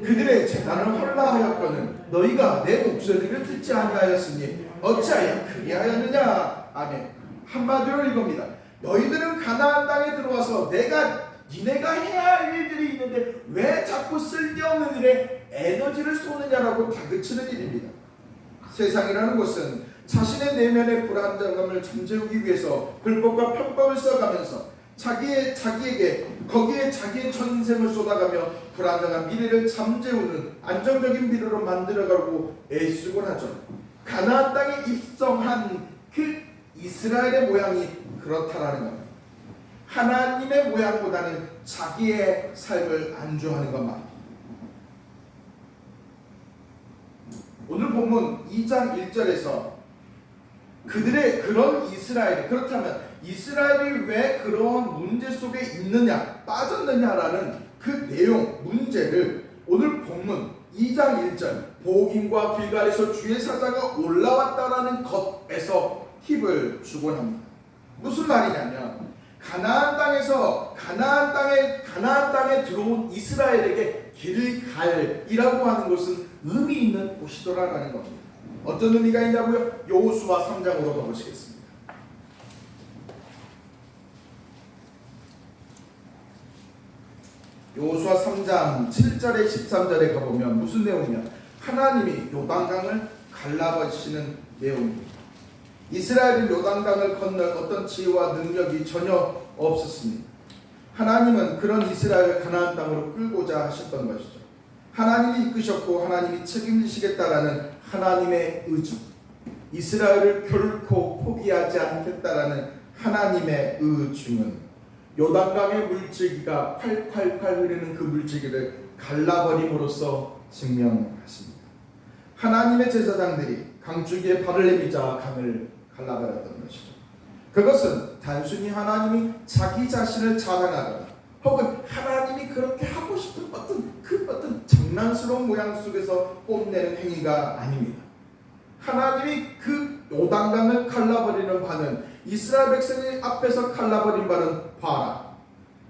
그들의 재단을 헐라하였거늘 너희가 내 목소리를 듣지 아니하였으니 어찌하여 그리하였느냐. 아멘. 한마디로 이겁니다. 너희들은 가나안 땅에 들어와서 니네가 해야 할 일들이 있는데 왜 자꾸 쓸데없는 일에 에너지를 쏟느냐라고 다그치는 일입니다. 세상이라는 것은 자신의 내면의 불안정감을 잠재우기 위해서 불법과 편법을 써가면서 자기에게 거기에 자기의 전 인생을 쏟아가며 불안정한 미래를 잠재우는 안정적인 미래로 만들어가고 애쓰곤 하죠. 가나안 땅에 입성한 그 이스라엘의 모양이 그렇다라는 겁니다. 하나님의 모양보다는 자기의 삶을 안주하는 것만. 오늘 본문 2장 1절에서 그들의 그런 이스라엘이 그렇다면 이스라엘이 왜 그러한 문제 속에 있느냐 빠졌느냐라는 그 내용 문제를 오늘 본문 2장 1절 보긴과 길갈에서 주의 사자가 올라왔다라는 것에서 팁을 주곤 합니다. 무슨 말이냐면 가나안 땅에 들어온 이스라엘에게 길갈이라고 하는 것은 의미 있는 곳이더라라는 겁니다. 어떤 의미가 있냐고요? 여호수아 3장으로 가보시겠습니다. 여호수아 3장 7절에 13절에 가보면 무슨 내용이냐? 하나님이 요단강을 갈라버리시는 내용입니다. 이스라엘은 요단강을 건널 어떤 지혜와 능력이 전혀 없었습니다. 하나님은 그런 이스라엘을 가나안 땅으로 끌고자 하셨던 것이죠. 하나님이 이끄셨고 하나님이 책임지시겠다라는 하나님의 의중, 이스라엘을 결코 포기하지 않겠다라는 하나님의 의중은 요단강의 물질기가 콸콸콸 흐르는 그 물질기를 갈라버림으로써 증명하십니다. 하나님의 제사장들이 강줄기에 발을 내밀자 강을 갈라버렸던 것이죠. 그것은 단순히 하나님이 자기 자신을 자랑하거나 혹은 하나님이 그렇게 하고 싶은 어떤 장난스러운 모양 속에서 뽐내는 행위가 아닙니다. 하나님이 그 요단강을 갈라버리는 바는 이스라엘 백성이 앞에서 갈라버린 바는 봐라,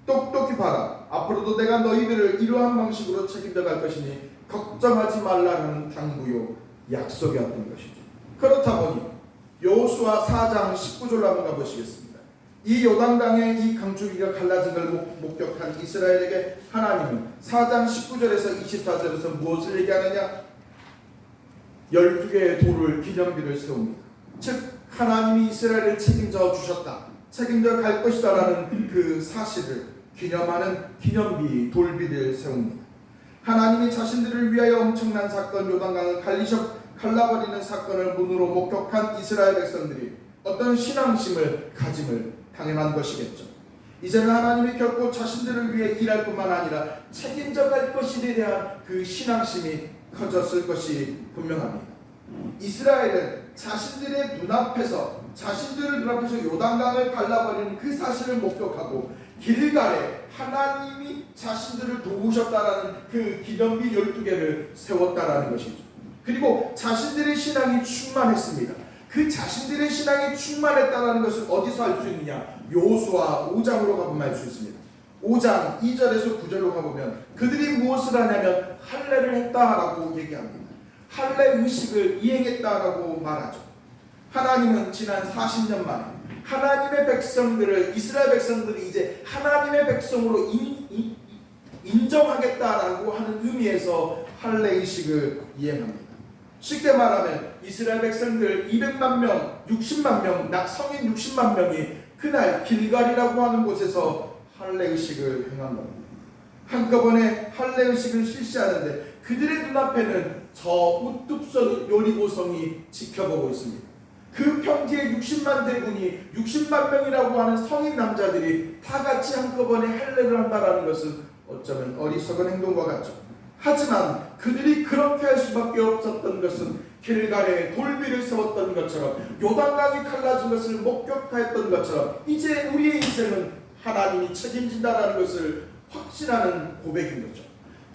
똑똑히 봐라, 앞으로도 내가 너희들을 이러한 방식으로 책임져 갈 것이니 걱정하지 말라는 당부요 약속이었던 것이죠. 그렇다 보니 여호수아 4장 19절로 한번 가보시겠습니다. 이 요단강의 이 강줄기가 갈라진 걸 목격한 이스라엘에게 하나님은 4장 19절에서 24절에서 무엇을 얘기하느냐? 12개의 돌을 기념비를 세웁니다. 즉 하나님이 이스라엘을 책임져 주셨다, 책임져 갈 것이다라는 그 사실을 기념하는 기념비, 돌비를 세웁니다. 하나님이 자신들을 위하여 엄청난 사건, 요단강을 갈라버리는 사건을 눈으로 목격한 이스라엘 백성들이 어떤 신앙심을 가짐을 당연한 것이겠죠. 이제는 하나님이 결코 자신들을 위해 일할 뿐만 아니라 책임져 갈 것에 대한 그 신앙심이 커졌을 것이 분명합니다. 이스라엘은 자신들의 눈앞에서 요단강을 갈라버리는 그 사실을 목격하고 길갈에 하나님이 자신들을 도우셨다라는 그 기념비 12개를 세웠다라는 것이죠. 그리고 자신들의 신앙이 충만했습니다. 그 자신들의 신앙이 충만했다는 것을 어디서 알 수 있느냐? 여호수아 5장으로 가보면 알 수 있습니다. 5장 2절에서 9절로 가보면 그들이 무엇을 하냐면 할례를 했다라고 얘기합니다. 할례 의식을 이행했다라고 말하죠. 하나님은 지난 40년 만에 하나님의 백성들을, 이스라엘 백성들이 이제 하나님의 백성으로 인정하겠다라고 하는 의미에서 할례 의식을 이행합니다. 쉽게 말하면 이스라엘 백성들 200만 명, 60만 명, 성인 60만 명이 그날 길갈이라고 하는 곳에서 할례 의식을 행한 겁니다. 한꺼번에 할례 의식을 실시하는데 그들의 눈앞에는 저 우뚝선 요리고성이 지켜보고 있습니다. 그 평지에 60만 대군이, 60만 명이라고 하는 성인 남자들이 다 같이 한꺼번에 할례를 한다는 것은 어쩌면 어리석은 행동과 같죠. 하지만 그들이 그렇게 할 수밖에 없었던 것은 길갈에 돌비를 세웠던 것처럼, 요단강이 갈라진 것을 목격하였던 것처럼 이제 우리의 인생은 하나님이 책임진다라는 것을 확신하는 고백인 거죠.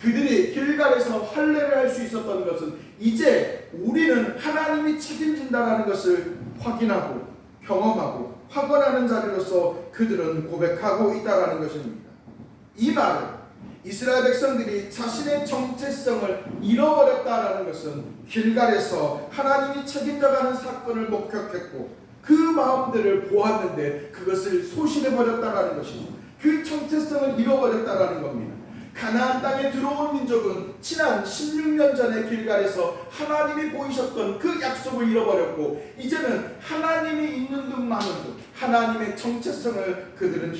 그들이 길갈에서 할례를 할 수 있었던 것은 이제 우리는 하나님이 책임진다라는 것을 확인하고 경험하고 확언하는 자리로서 그들은 고백하고 있다라는 것입니다. 이 말은 이스라엘 백성들이 자신의 정체성을 잃어버렸다라는 것은 길갈에서 하나님이 책임져가는 사건을 목격했고 그 마음들을 보았는데 그것을 소실해버렸다라는 것이죠. 그 정체성을 잃어버렸다라는 겁니다. 가나안 땅에 들어온 민족은 지난 16년 전에 길갈에서 하나님이 보이셨던 그 약속을 잃어버렸고 이제는 하나님이 있는 듯 마는 듯 하나님의 정체성을 그들은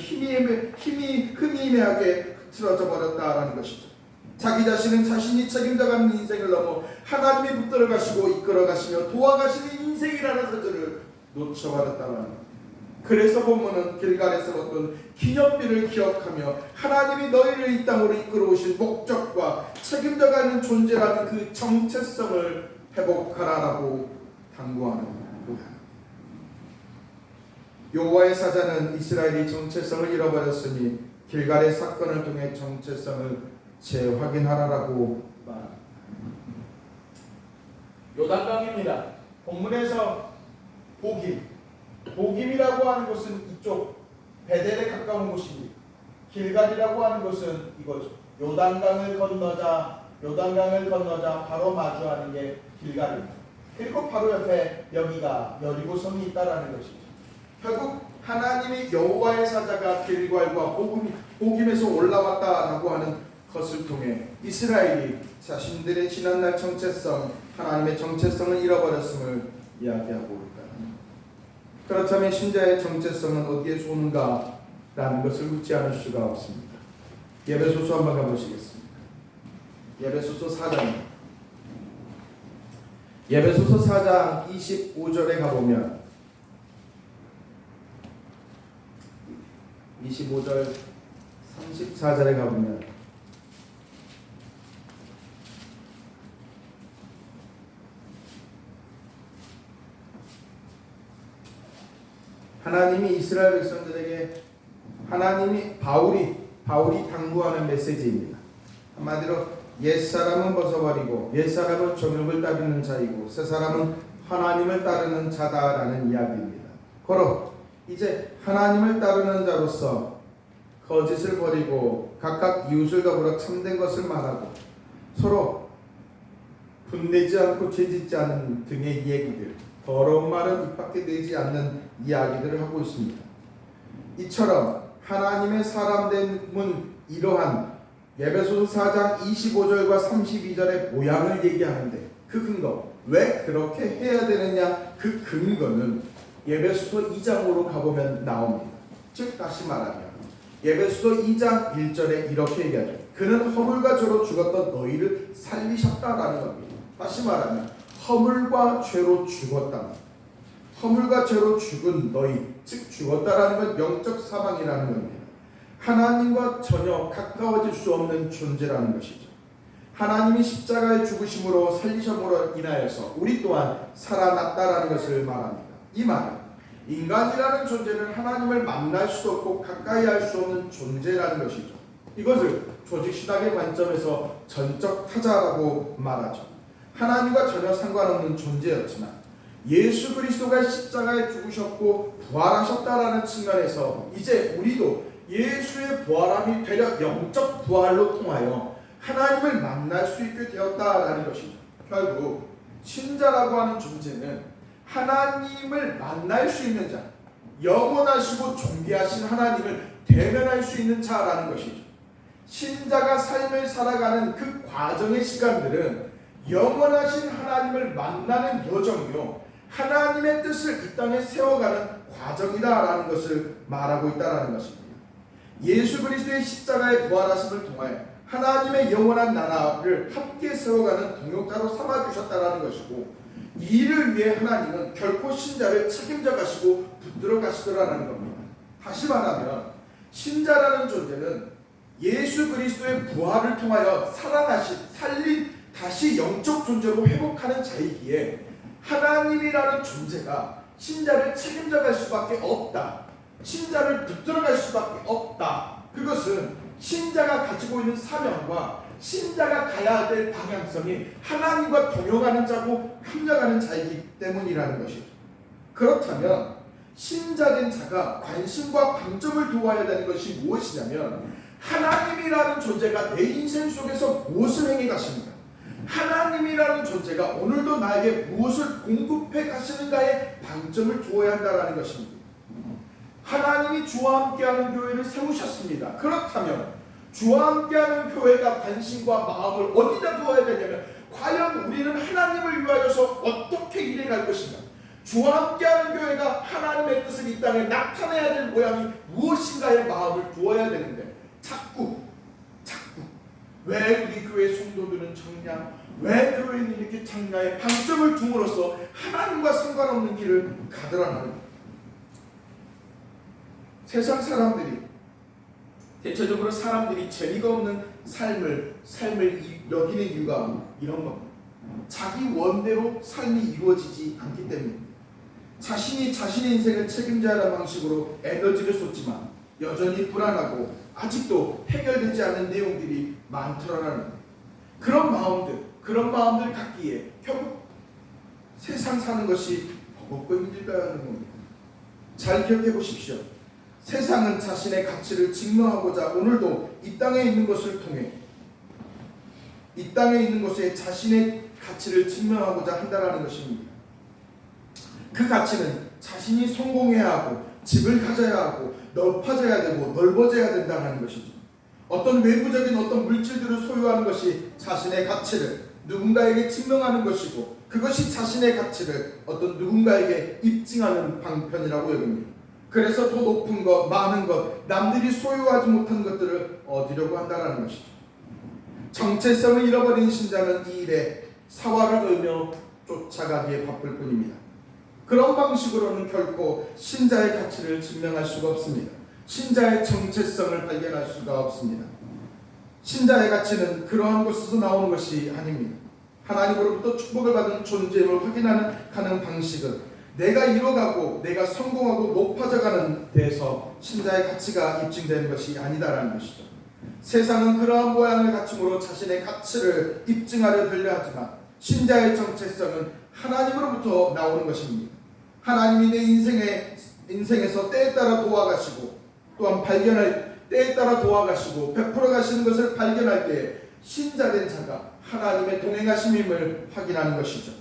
희미하게 틀어져 버렸다라는 것이죠. 자기 자신은 자신이 책임져가는 인생을 넘어 하나님이 붙들어 가시고 이끌어 가시며 도와가시는 인생이라는 사실을 놓쳐버렸다는 것. 그래서 본문은 길갈에서 어떤 기념비를 기억하며 하나님이 너희를 이 땅으로 이끌어 오신 목적과 책임져가는 존재라는 그 정체성을 회복하라라고 당부하는 거다. 여호와의 사자는 이스라엘이 정체성을 잃어버렸으니 길갈의 사건을 통해 정체성을 재확인하라라고 말합니다. 요단강입니다. 본문에서 보김이라고 하는 곳은 이쪽 베델에 가까운 곳입니다. 길갈이라고 하는 곳은 이거죠. 요단강을 건너자 바로 마주하는 게 길갈입니다. 그리고 바로 옆에 여기가 여리고성이 있다라는 것이죠. 결국 하나님이 여호와의 사자가 길갈과 보김에서 올라왔다라고 하는 것을 통해 이스라엘이 자신들의 지난날 정체성, 하나님의 정체성을 잃어버렸음을 이야기하고 있다. 그렇다면 신자의 정체성은 어디에서 오는가라는 것을 묻지 않을 수가 없습니다. 예배소서 한번 가보시겠습니다. 예배소서 4장. 예배소서 4장 25절에 가보면 25절 34절에 가보면 하나님이 이스라엘 백성들에게 바울이 당부하는 메시지입니다. 한마디로 옛사람은 벗어버리고 옛사람은 정욕을 따르는 자이고 새사람은 하나님을 따르는 자다라는 이야기입니다. 고로 이제 하나님을 따르는 자로서 거짓을 버리고 각각 이웃을 더불어 참된 것을 말하고 서로 분내지 않고 죄짓지 않은 등의 얘기들, 더러운 말은 입 밖에 내지 않는 이야기들을 하고 있습니다. 이처럼 하나님의 사람됨은 이러한 에베소서 4장 25절과 32절의 모양을 얘기하는데 그 근거, 왜 그렇게 해야 되느냐, 그 근거는 에베소서 2장으로 가보면 나옵니다. 즉 다시 말하면 에베소서 2장 1절에 이렇게 얘기하죠. 그는 허물과 죄로 죽었던 너희를 살리셨다라는 겁니다. 다시 말하면 허물과 죄로 죽었다. 허물과 죄로 죽은 너희, 즉 죽었다라는 건 영적 사망이라는 겁니다. 하나님과 전혀 가까워질 수 없는 존재라는 것이죠. 하나님이 십자가의 죽으심으로 살리심으로 인하여서 우리 또한 살아났다라는 것을 말합니다. 이 말은 인간이라는 존재는 하나님을 만날 수도 없고 가까이 할 수 없는 존재라는 것이죠. 이것을 조직신학의 관점에서 전적 타자라고 말하죠. 하나님과 전혀 상관없는 존재였지만 예수 그리스도가 십자가에 죽으셨고 부활하셨다라는 측면에서 이제 우리도 예수의 부활함이 되려 영적 부활로 통하여 하나님을 만날 수 있게 되었다라는 것이죠. 결국 신자라고 하는 존재는 하나님을 만날 수 있는 자, 영원하시고 존귀하신 하나님을 대면할 수 있는 자라는 것이죠. 신자가 삶을 살아가는 그 과정의 시간들은 영원하신 하나님을 만나는 여정이요, 하나님의 뜻을 이 땅에 세워가는 과정이다라는 것을 말하고 있다는 것입니다. 예수 그리스도의 십자가의 부활하심을 통하여 하나님의 영원한 나라를 함께 세워가는 동역자로 삼아주셨다는 것이고, 이를 위해 하나님은 결코 신자를 책임져 가시고 붙들어 가시더라는 겁니다. 다시 말하면 신자라는 존재는 예수 그리스도의 부활을 통하여 살린 다시 영적 존재로 회복하는 자이기에 하나님이라는 존재가 신자를 책임져 갈 수밖에 없다. 신자를 붙들어 갈 수밖에 없다. 그것은 신자가 가지고 있는 사명과 신자가 가야 될 방향성이 하나님과 동행하는 자고 협력하는 자이기 때문이라는 것이죠. 그렇다면 신자된 자가 관심과 방점을 두어야 되는 것이 무엇이냐면 하나님이라는 존재가 내 인생 속에서 무엇을 행해 가십니까? 하나님이라는 존재가 오늘도 나에게 무엇을 공급해 가시는가에 방점을 두어야 한다는 것입니다. 하나님이 주와 함께하는 교회를 세우셨습니다. 그렇다면 주와 함께하는 교회가 관심과 마음을 어디다 두어야 되냐면 과연 우리는 하나님을 위하여서 어떻게 일해갈 것인가? 주와 함께하는 교회가 하나님의 뜻을 이 땅에 나타내야 될 모양이 무엇인가에 마음을 두어야 되는데 자꾸 왜 우리 교회 성도들은 청냐, 왜 교회는 이렇게 청냐에 방점을 둠으로써 하나님과 상관없는 길을 가더라는 거예요. 세상 사람들이 대체적으로 사람들이 재미가 없는 삶을 여기는 이유가 이런 겁니다. 자기 원대로 삶이 이루어지지 않기 때문입니다. 자신이 자신의 인생을 책임져야 하는 방식으로 에너지를 쏟지만 여전히 불안하고 아직도 해결되지 않은 내용들이 많더라는 그런 마음들 갖기에 결국 세상 사는 것이 버겁고 힘들다는 겁니다. 잘 기억해 보십시오. 세상은 자신의 가치를 증명하고자 오늘도 이 땅에 있는 것을 통해 이 땅에 있는 것에 자신의 가치를 증명하고자 한다는 것입니다. 그 가치는 자신이 성공해야 하고 집을 가져야 하고 넓어져야 되고 넓어져야 된다는 것이죠. 어떤 외부적인 어떤 물질들을 소유하는 것이 자신의 가치를 누군가에게 증명하는 것이고 그것이 자신의 가치를 어떤 누군가에게 입증하는 방편이라고 여깁니다. 그래서 더 높은 것, 많은 것, 남들이 소유하지 못한 것들을 얻으려고 한다는 것이죠. 정체성을 잃어버린 신자는 이 일에 사활을 걸며 쫓아가기에 바쁠 뿐입니다. 그런 방식으로는 결코 신자의 가치를 증명할 수가 없습니다. 신자의 정체성을 발견할 수가 없습니다. 신자의 가치는 그러한 곳에서 나오는 것이 아닙니다. 하나님으로부터 축복을 받은 존재임을 확인하는 가는 방식은 내가 이뤄가고 내가 성공하고 높아져가는 데에서 신자의 가치가 입증되는 것이 아니다라는 것이죠. 세상은 그러한 모양을 갖춤으로 자신의 가치를 입증하려 들려하지만 신자의 정체성은 하나님으로부터 나오는 것입니다. 하나님이 내 인생에서 때에 따라 도와가시고 또한 때에 따라 도와가시고 베풀어 가시는 것을 발견할 때 신자된 자가 하나님의 동행하심임을 확인하는 것이죠.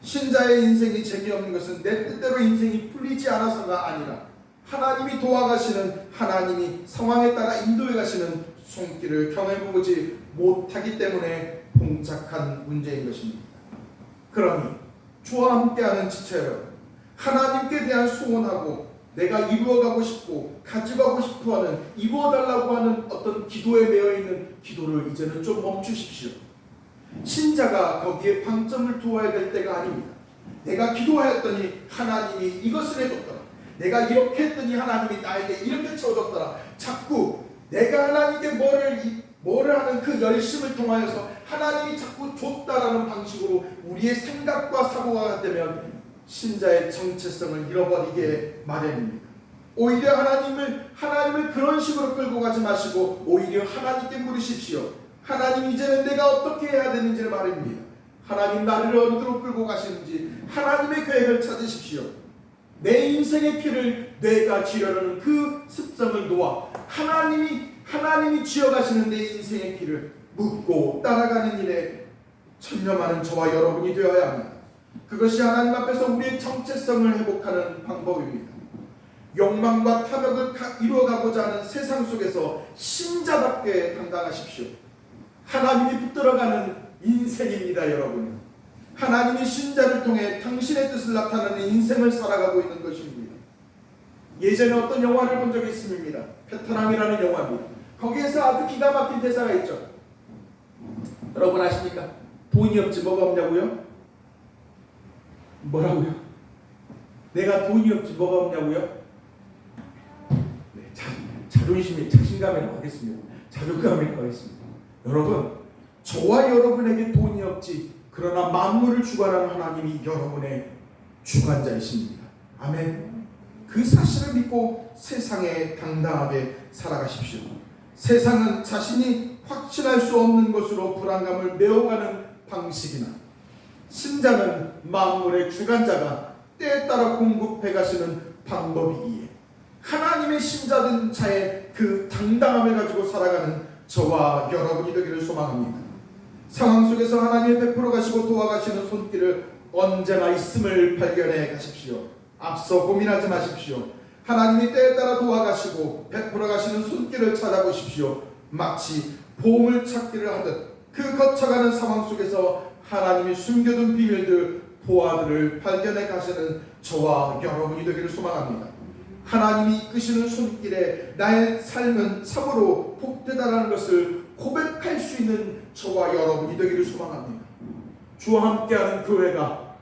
신자의 인생이 재미없는 것은 내 뜻대로 인생이 풀리지 않아서가 아니라 하나님이 도와가시는, 하나님이 상황에 따라 인도해 가시는 손길을 경험해보지 못하기 때문에 봉착한 문제인 것입니다. 그러니 주와 함께하는 지체 여러분, 하나님께 대한 소원하고 내가 이루어가고 싶고 가지고 가고 싶어하는, 이루어달라고 하는 어떤 기도에 매여있는 기도를 이제는 좀 멈추십시오. 신자가 거기에 방점을 두어야 될 때가 아닙니다. 내가 기도하였더니 하나님이 이것을 해줬더라, 내가 이렇게 했더니 하나님이 나에게 이렇게 채워줬더라, 자꾸 내가 하나님께 뭐를 하는 그 열심을 통하여서 하나님이 자꾸 줬다라는 방식으로 우리의 생각과 사고가 되면 신자의 정체성을 잃어버리게 마련입니다. 오히려 하나님을 그런 식으로 끌고 가지 마시고 오히려 하나님께 물으십시오. 하나님, 이제는 내가 어떻게 해야 되는지를 말입니다. 하나님, 나를 어디로 끌고 가시는지 하나님의 계획을 찾으십시오. 내 인생의 피를 내가 쥐려는 그 습성을 놓아 하나님이 쥐어가시는 내 인생의 피를 묻고 따라가는 일에 천념하는 저와 여러분이 되어야 합니다. 그것이 하나님 앞에서 우리의 정체성을 회복하는 방법입니다. 욕망과 탐욕을 이루어가고자 하는 세상 속에서 신자답게 당당하십시오. 하나님이 붙들어가는 인생입니다, 여러분. 하나님이 신자를 통해 당신의 뜻을 나타내는 인생을 살아가고 있는 것입니다. 예전에 어떤 영화를 본 적이 있습니다. 베트남이라는 영화입니다. 거기에서 아주 기가 막힌 대사가 있죠. 여러분 아십니까? 돈이 없지 뭐가 없냐고요? 뭐라고요? 내가 돈이 없지 뭐가 없냐고요? 네, 자존심이 자신감에 나가겠습니다. 자존감에 나가겠습니다. 여러분, 저와 여러분에게 돈이 없지, 그러나 만물을 주관하는 하나님이 여러분의 주관자이십니다. 아멘. 그 사실을 믿고 세상에 당당하게 살아가십시오. 세상은 자신이 확신할 수 없는 것으로 불안감을 메워가는 방식이나, 신자는 만물의 주관자가 때에 따라 공급해 가시는 방법이기에 하나님의 신자된 자의 그 당당함을 가지고 살아가는 저와 여러분이 되기를 소망합니다. 상황 속에서 하나님이 베풀어 가시고 도와가시는 손길을 언제나 있음을 발견해 가십시오. 앞서 고민하지 마십시오. 하나님이 때에 따라 도와가시고 베풀어 가시는 손길을 찾아보십시오. 마치 보물 찾기를 하듯 그 거쳐가는 상황 속에서 하나님이 숨겨둔 비밀들, 보화들을 발견해 가시는 저와 여러분이 되기를 소망합니다. 하나님이 이끄시는 손길에 나의 삶은 참으로 복되다라는 것을 고백할 수 있는 저와 여러분이 되기를 소망합니다. 주와 함께하는 교회가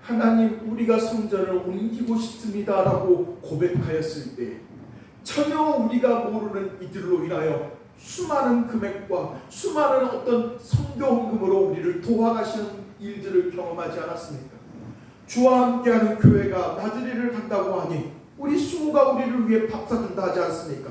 하나님, 우리가 성전을 옮기고 싶습니다 라고 고백하였을 때 전혀 우리가 모르는 이들로 인하여 수많은 금액과 수많은 어떤 선교 헌금으로 우리를 도와가시는 일들을 경험하지 않았습니까? 주와 함께하는 교회가 나들이를 간다고 하니 우리 수모가 우리를 위해 밥 사준다 하지 않습니까?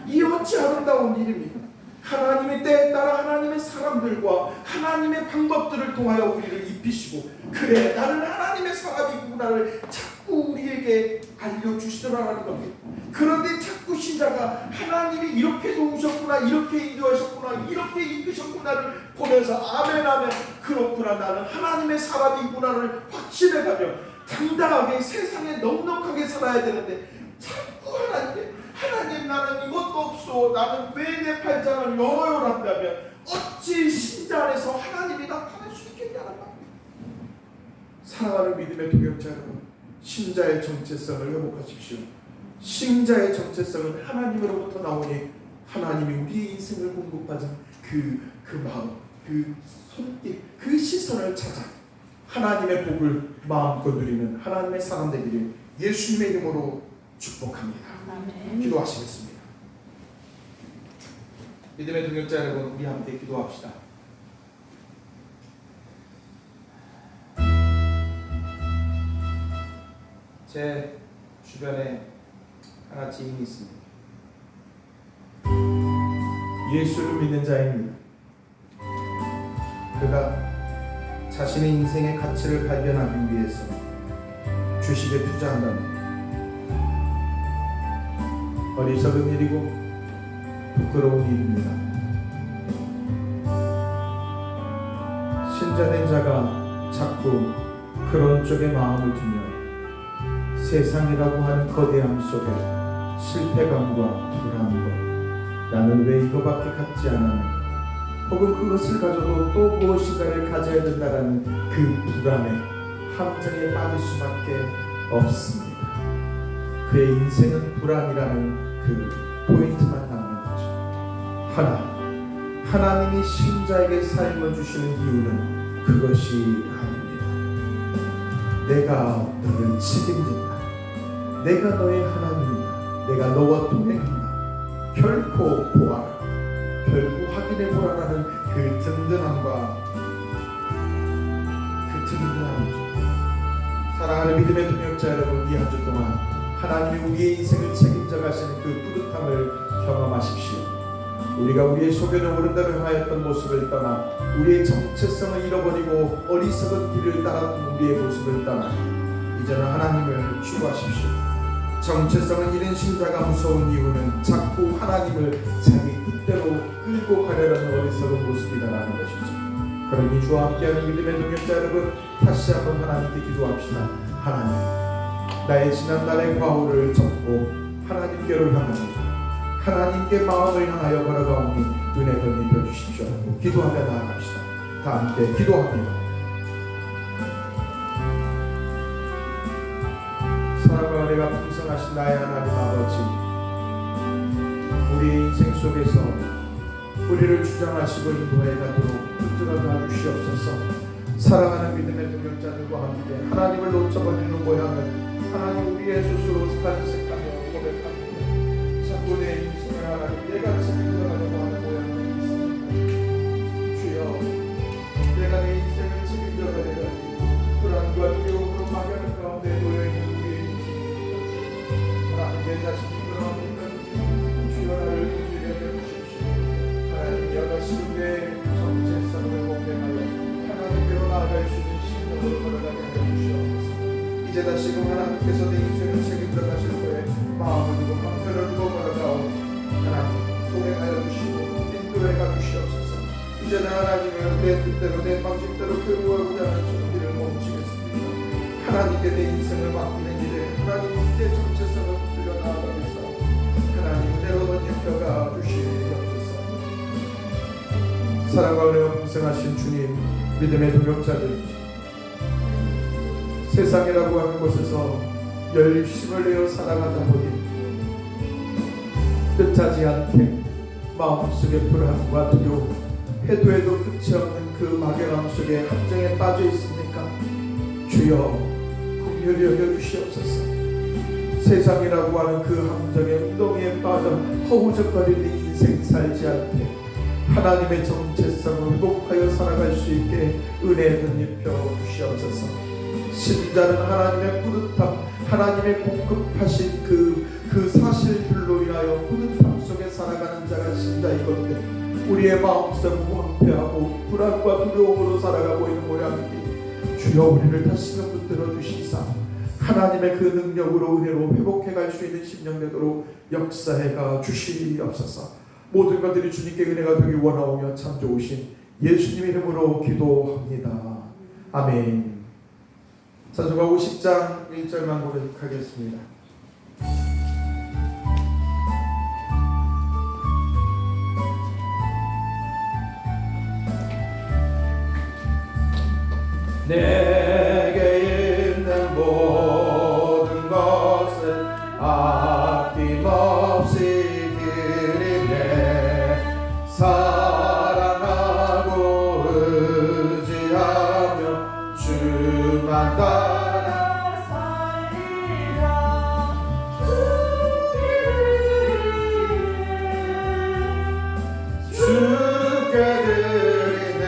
이 어찌 아름다운 일입니까? 하나님의 때에 따라 하나님의 사람들과 하나님의 방법들을 통하여 우리를 입히시고, 그래 나는 하나님의 사람이구나를 자꾸 우리에게 알려주시더라라는 겁니다. 그런데 자꾸 신자가 하나님이 이렇게 도우셨구나, 이렇게 인도하셨구나, 이렇게 이끄셨구나를 보면서 아멘 아멘, 그렇구나, 나는 하나님의 사람이구나를 확신해가며 당당하게 세상에 넉넉하게 살아야 되는데 자꾸 하나님 나는 이것도 없소, 나는 왜 내 팔짱을 열어요 한다면 어찌 신자 안에서 하나님이 나타날 수 있겠냐는 말입니다. 사랑하는 믿음의 동역자 여러분, 신자의 정체성을 회복하십시오. 신자의 정체성은 하나님으로부터 나오니 하나님이 우리의 인생을 공급하는 그 마음, 그 손길, 그 시선을 찾아 하나님의 복을 마음껏 누리는 하나님의 사람 되기를 예수님의 이름으로 축복합니다. 아멘. 기도하시겠습니다. 믿음의 동역자 여러분, 우리 함께 기도합시다. 제 주변에 하나 지인이 있습니다. 예수를 믿는 자입니다. 그가 자신의 인생의 가치를 발견하기 위해서 주식에 투자한다면 어리석은 일이고 부끄러운 일입니다. 신자된 자가 자꾸 그런 쪽에 마음을 두면 세상이라고 하는 거대함 속에 실패감과 불안감, 나는 왜 이거밖에 갖지 않았는가, 혹은 그것을 가져도 또 무엇인가를 가져야 된다라는 그 불안에 함정에 빠질 수밖에 없습니다. 그의 인생은 불안이라는 그 포인트만 남는 거죠. 하나님이 신자에게 삶을 주시는 이유는 그것이 아닙니다. 내가 너를 책임진다. 내가 너의 하나님이다. 내가 너와 동행한다. 결코 보아라. 결코 확인해 보라라는 그 든든함과 그 든든함이죠. 사랑하는 믿음의 동역자 여러분, 이 한 주 동안 하나님이 우리의 인생을 책임져 가시는 그 뿌듯함을 경험하십시오. 우리가 우리의 소견을 오른다고 향하였던 모습을 떠나, 우리의 정체성을 잃어버리고 어리석은 길을 따랐던 우리의 모습을 떠나 이제는 하나님을 추구하십시오. 정체성을 잃은 신자가 무서운 이유는 자꾸 하나님을 자기 뜻대로 끌고 가려는 어리석은 모습이다라는 것이죠. 그러니 주와 함께하는 믿음의 동역자 여러분, 다시 한번 하나님께 기도합시다. 하나님, 나의 지난날의 과오를 접고 하나님께로 향합니다. 하나님께 마음을 향하여 걸어가오니 은혜 덧입혀 주십시오. 기도하며 나아갑시다. 다 함께 기도합니다. 사랑과 은혜가 풍성하신 나의 하나님 아버지, 우리의 인생 속에서 우리를 주장하시고 인도해 가도록 붙들어 주시옵소서. 사랑하는 믿음의 동역자들과 함께 하나님을 놓쳐버리는 모양은 하나님 우리의 스스로 탄식하며 고백합니다. 자꾸 내 인생을 하나님 내가 책임져가려고 하는 모양이 있습니다. 주여, 내가 내 인생을 책임져가려고 불안과 두려움으로 막연한 가운데 놓여있는 우리의 인생, 하나님 내 자신이 그러한 주여 나를 움직여 주십시오. 하나님 여자시는 내 정체성을 공개하여 하나님께로 나아갈 수 있는 신령으로 걸어가게 하여 주시옵소서. 이제 다시금 하나님께서 내 인생을 책임져 가실 거에 마음을 두고 방편을 두고 걸어가오. 하나님 동행하여 주시고 인도해 가 주시옵소서. 이제는 하나님을 내 뜻대로 내 방식대로 끌고가고자 하는 준비를 멈추겠습니다. 하나님께 내 인생을 맡기는 일에 하나님 내 정체성을 붙들려 나아가면서 하나님 은혜로 덧입혀가 주시옵소서. 사랑과 은혜가 풍성하신 주님, 믿음의 동역자들, 세상이라고 하는 곳에서 열심을 내어 살아가다 보니 뜻하지 않게 마음속에 불안과 두려움, 해도 해도 끝이 없는 그 막연함 속에 함정에 빠져 있습니까? 주여 긍휼히 여겨 주시옵소서. 세상이라고 하는 그 함정의 웅덩이에 빠져 허우적거리는 인생 살지 않게 하나님의 정체성을 회복하여 살아갈 수 있게 은혜 덧입혀 주시옵소서. 신자는 하나님의 뿌듯함, 하나님의 공급하신 그 사실들로 인하여 뿌듯함 속에 살아가는 자가 신자이건데 우리의 마음속 무한패하고 불안과 두려움으로 살아가고 있는 모양이니 주여 우리를 다시금 붙들어 주시사 하나님의 그 능력으로 은혜로 회복해갈 수 있는 심령 되도록 역사해가 주시옵소서. 모든 것들이 주님께 은혜가 되기 원하오며 참 좋으신 예수님 이름으로 기도합니다. 아멘. 사도가 50장 1절만 고백하겠습니다. 내게 있는 모든 것을 아낌없이 드리네. 사랑하고 의지하며 주만 따라 살리라. 주께 드리네.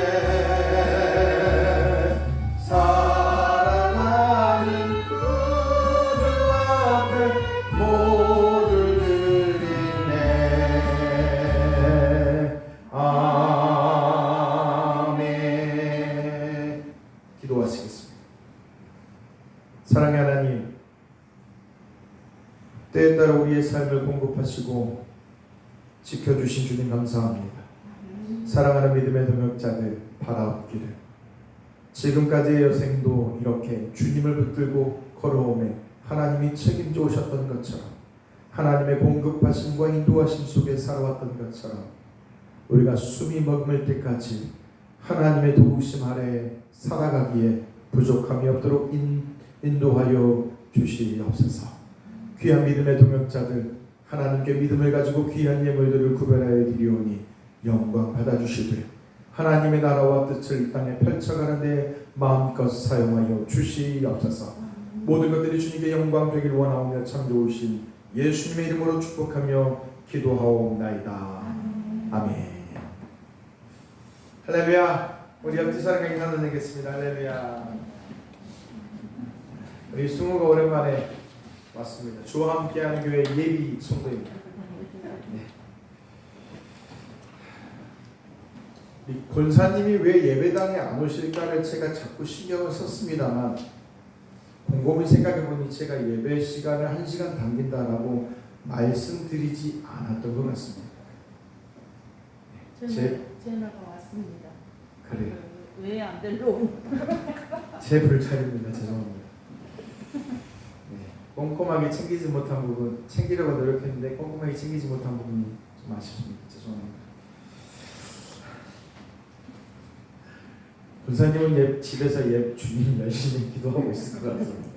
사랑하는 구주 앞에 모두 드리네. 아멘. 기도하시겠습니다. 사랑의 하나님, 때에 따라 우리의 삶을 공급하시고 지켜주신 주님 감사합니다. 사랑하는 믿음의 동역자들 바라옵기를 지금까지의 여생도 이렇게 주님을 붙들고 걸어오며 하나님이 책임져 오셨던 것처럼 하나님의 공급하심과 인도하심 속에 살아왔던 것처럼 우리가 숨이 머금을 때까지 하나님의 도우심 아래에 살아가기에 부족함이 없도록 인도하여 주시옵소서. 귀한 믿음의 동역자들 하나님께 믿음을 가지고 귀한 예물들을 구별하여 드리오니 영광 받아주시되 하나님의 나라와 뜻을 이 땅에 펼쳐가는 데 마음껏 사용하여 주시옵소서. 모든 것들이 주님께 영광 되길 원하오며 참 좋으신 예수님의 이름으로 축복하며 기도하옵나이다. 아멘. 할렐루야. 우리 옆뒤 사람에게 인사 드리겠습니다. 할렐루야. 우리 승우가 오랜만에 왔습니다. 주와 함께하는 교회 예비 성도입니다. 이 권사님이 왜 예배당에 안 오실까를 제가 자꾸 신경을 썼습니다만 곰곰이 생각해보니 제가 예배 시간을 1시간 당긴다라고 말씀드리지 않았던 것 같습니다. 전화가 왔습니다. 그래요. 왜 안 들러? 제 불찰입니다. 죄송합니다. 네, 꼼꼼하게 챙기지 못한 부분, 챙기려고 노력했는데 꼼꼼하게 챙기지 못한 부분이 좀 아쉽습니다. 죄송합니다. 권사님은 집에서 주님 열심히 기도하고 있을 것 같습니다.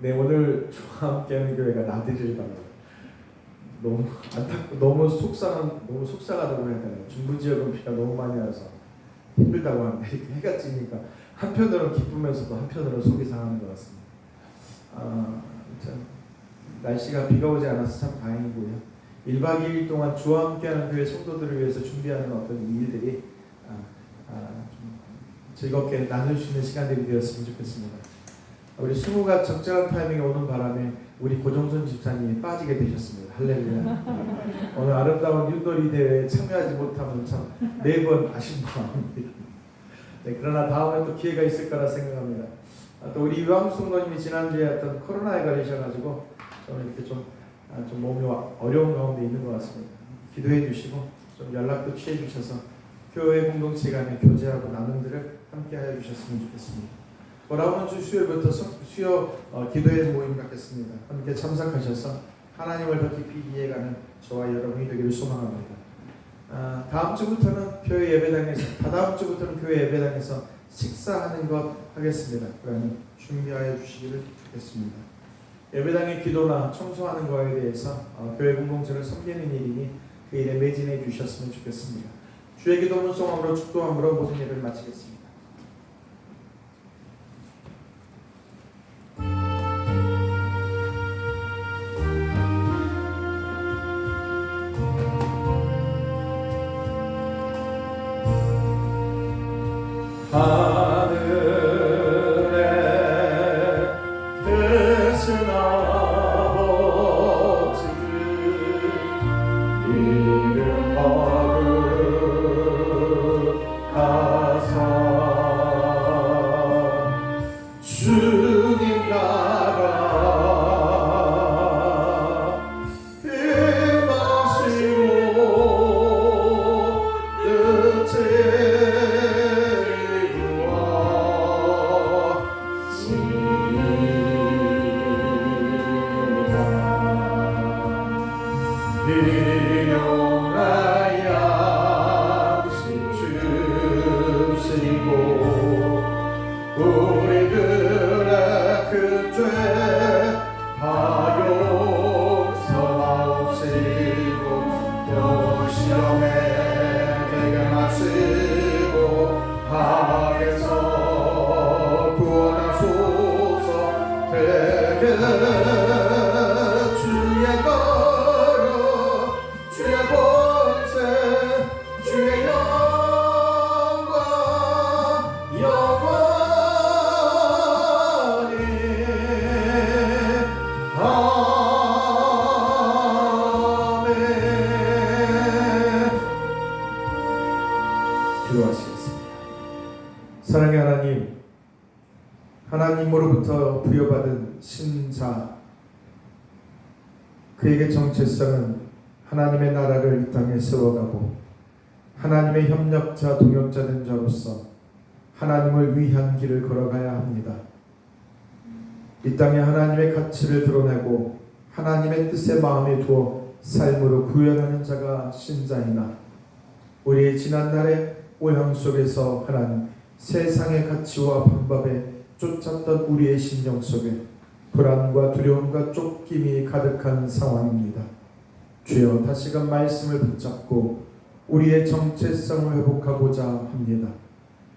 네, 오늘 저와 함께하는 교회가 나들이를 갑니다. 너무 안타깝고 너무 속상하다고 해야 되나요? 중부 지역은 비가 너무 많이 와서 힘들다고 하는데 이렇게 해가 지니까 한편으로는 기쁘면서도 한편으로는 속이 상하는 것 같습니다. 참 날씨가 비가 오지 않아서 참 다행이고요. 1박 2일 동안 주와 함께하는 교회 성도들을 위해서 준비하는 어떤 일들이 좀 즐겁게 나눌 수 있는 시간들이 되었으면 좋겠습니다. 우리 승우가 적절한 타이밍에 오는 바람에 우리 고정선 집사님이 빠지게 되셨습니다. 할렐루야. 오늘 아름다운 윷놀이 대회에 참여하지 못하면 참 매번 아쉬운 마음입니다. 네, 그러나 다음에 또 기회가 있을 거라 생각합니다. 또 우리 유황 성도님이 지난주에 어떤 코로나에 걸리셔가지고 좀 이렇게 좀 몸이 어려운 가운데 있는 것 같습니다. 기도해 주시고 좀 연락도 취해 주셔서 교회 공동체 간의 교제하고 나눔들을 함께 하여 주셨으면 좋겠습니다. 돌아오는 주 수요일부터 수요 기도회 모임 갖겠습니다. 함께 참석하셔서 하나님을 더 깊이 이해가는 저와 여러분이 되기를 소망합니다. 다음 주부터는 교회 예배당에서 다다음 주부터는 교회 예배당에서 식사하는 것 하겠습니다. 그러니 준비하여 주시기를 좋겠습니다. 예배당의 기도나 청소하는 것에 대해서 교회 공동체를 섬기는 일이니 그 일에 매진해 주셨으면 좋겠습니다. 주의 기도 문송함으로 축도함으로 모든 예배를 마치겠습니다. 기도하시겠습니다. 사랑의 하나님, 하나님으로부터 부여받은 신자, 그에게 정체성은 하나님의 나라를 이 땅에 세워가고 하나님의 협력자 동역자 된 자로서 하나님을 위한 길을 걸어가야 합니다. 이 땅에 하나님의 가치를 드러내고 하나님의 뜻에 마음에 두어 삶으로 구현하는 자가 신자이나 우리의 지난날의 오형 속에서 하나님 세상의 가치와 방법에 쫓았던 우리의 심령 속에 불안과 두려움과 쫓김이 가득한 상황입니다. 주여 다시금 말씀을 붙잡고 우리의 정체성을 회복하고자 합니다.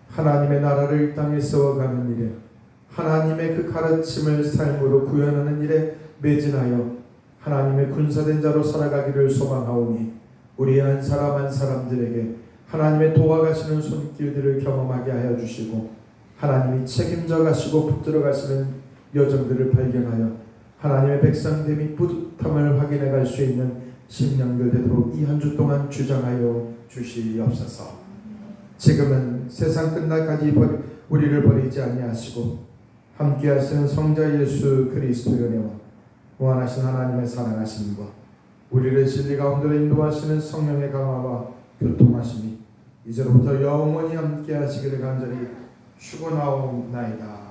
하나님의 나라를 이 땅에 세워가는 일에 하나님의 그 가르침을 삶으로 구현하는 일에 매진하여 하나님의 군사된 자로 살아가기를 소망하오니 우리 한 사람 한 사람들에게 하나님의 도와가시는 손길들을 경험하게 하여 주시고 하나님이 책임져 가시고 붙들어 가시는 여정들을 발견하여 하나님의 백성됨이 뿌듯함을 확인해 갈 수 있는 심령들 되도록 이 한 주 동안 주장하여 주시옵소서. 지금은 세상 끝날까지 우리를 버리지 아니하시고 함께 하시는 성자 예수 그리스도의 은혜와 무한하신 하나님의 사랑하심과 우리를 진리 가운데로 인도하시는 성령의 강화와 교통하심이 이제로부터 영원히 함께 하시기를 간절히 축원하옵나이다.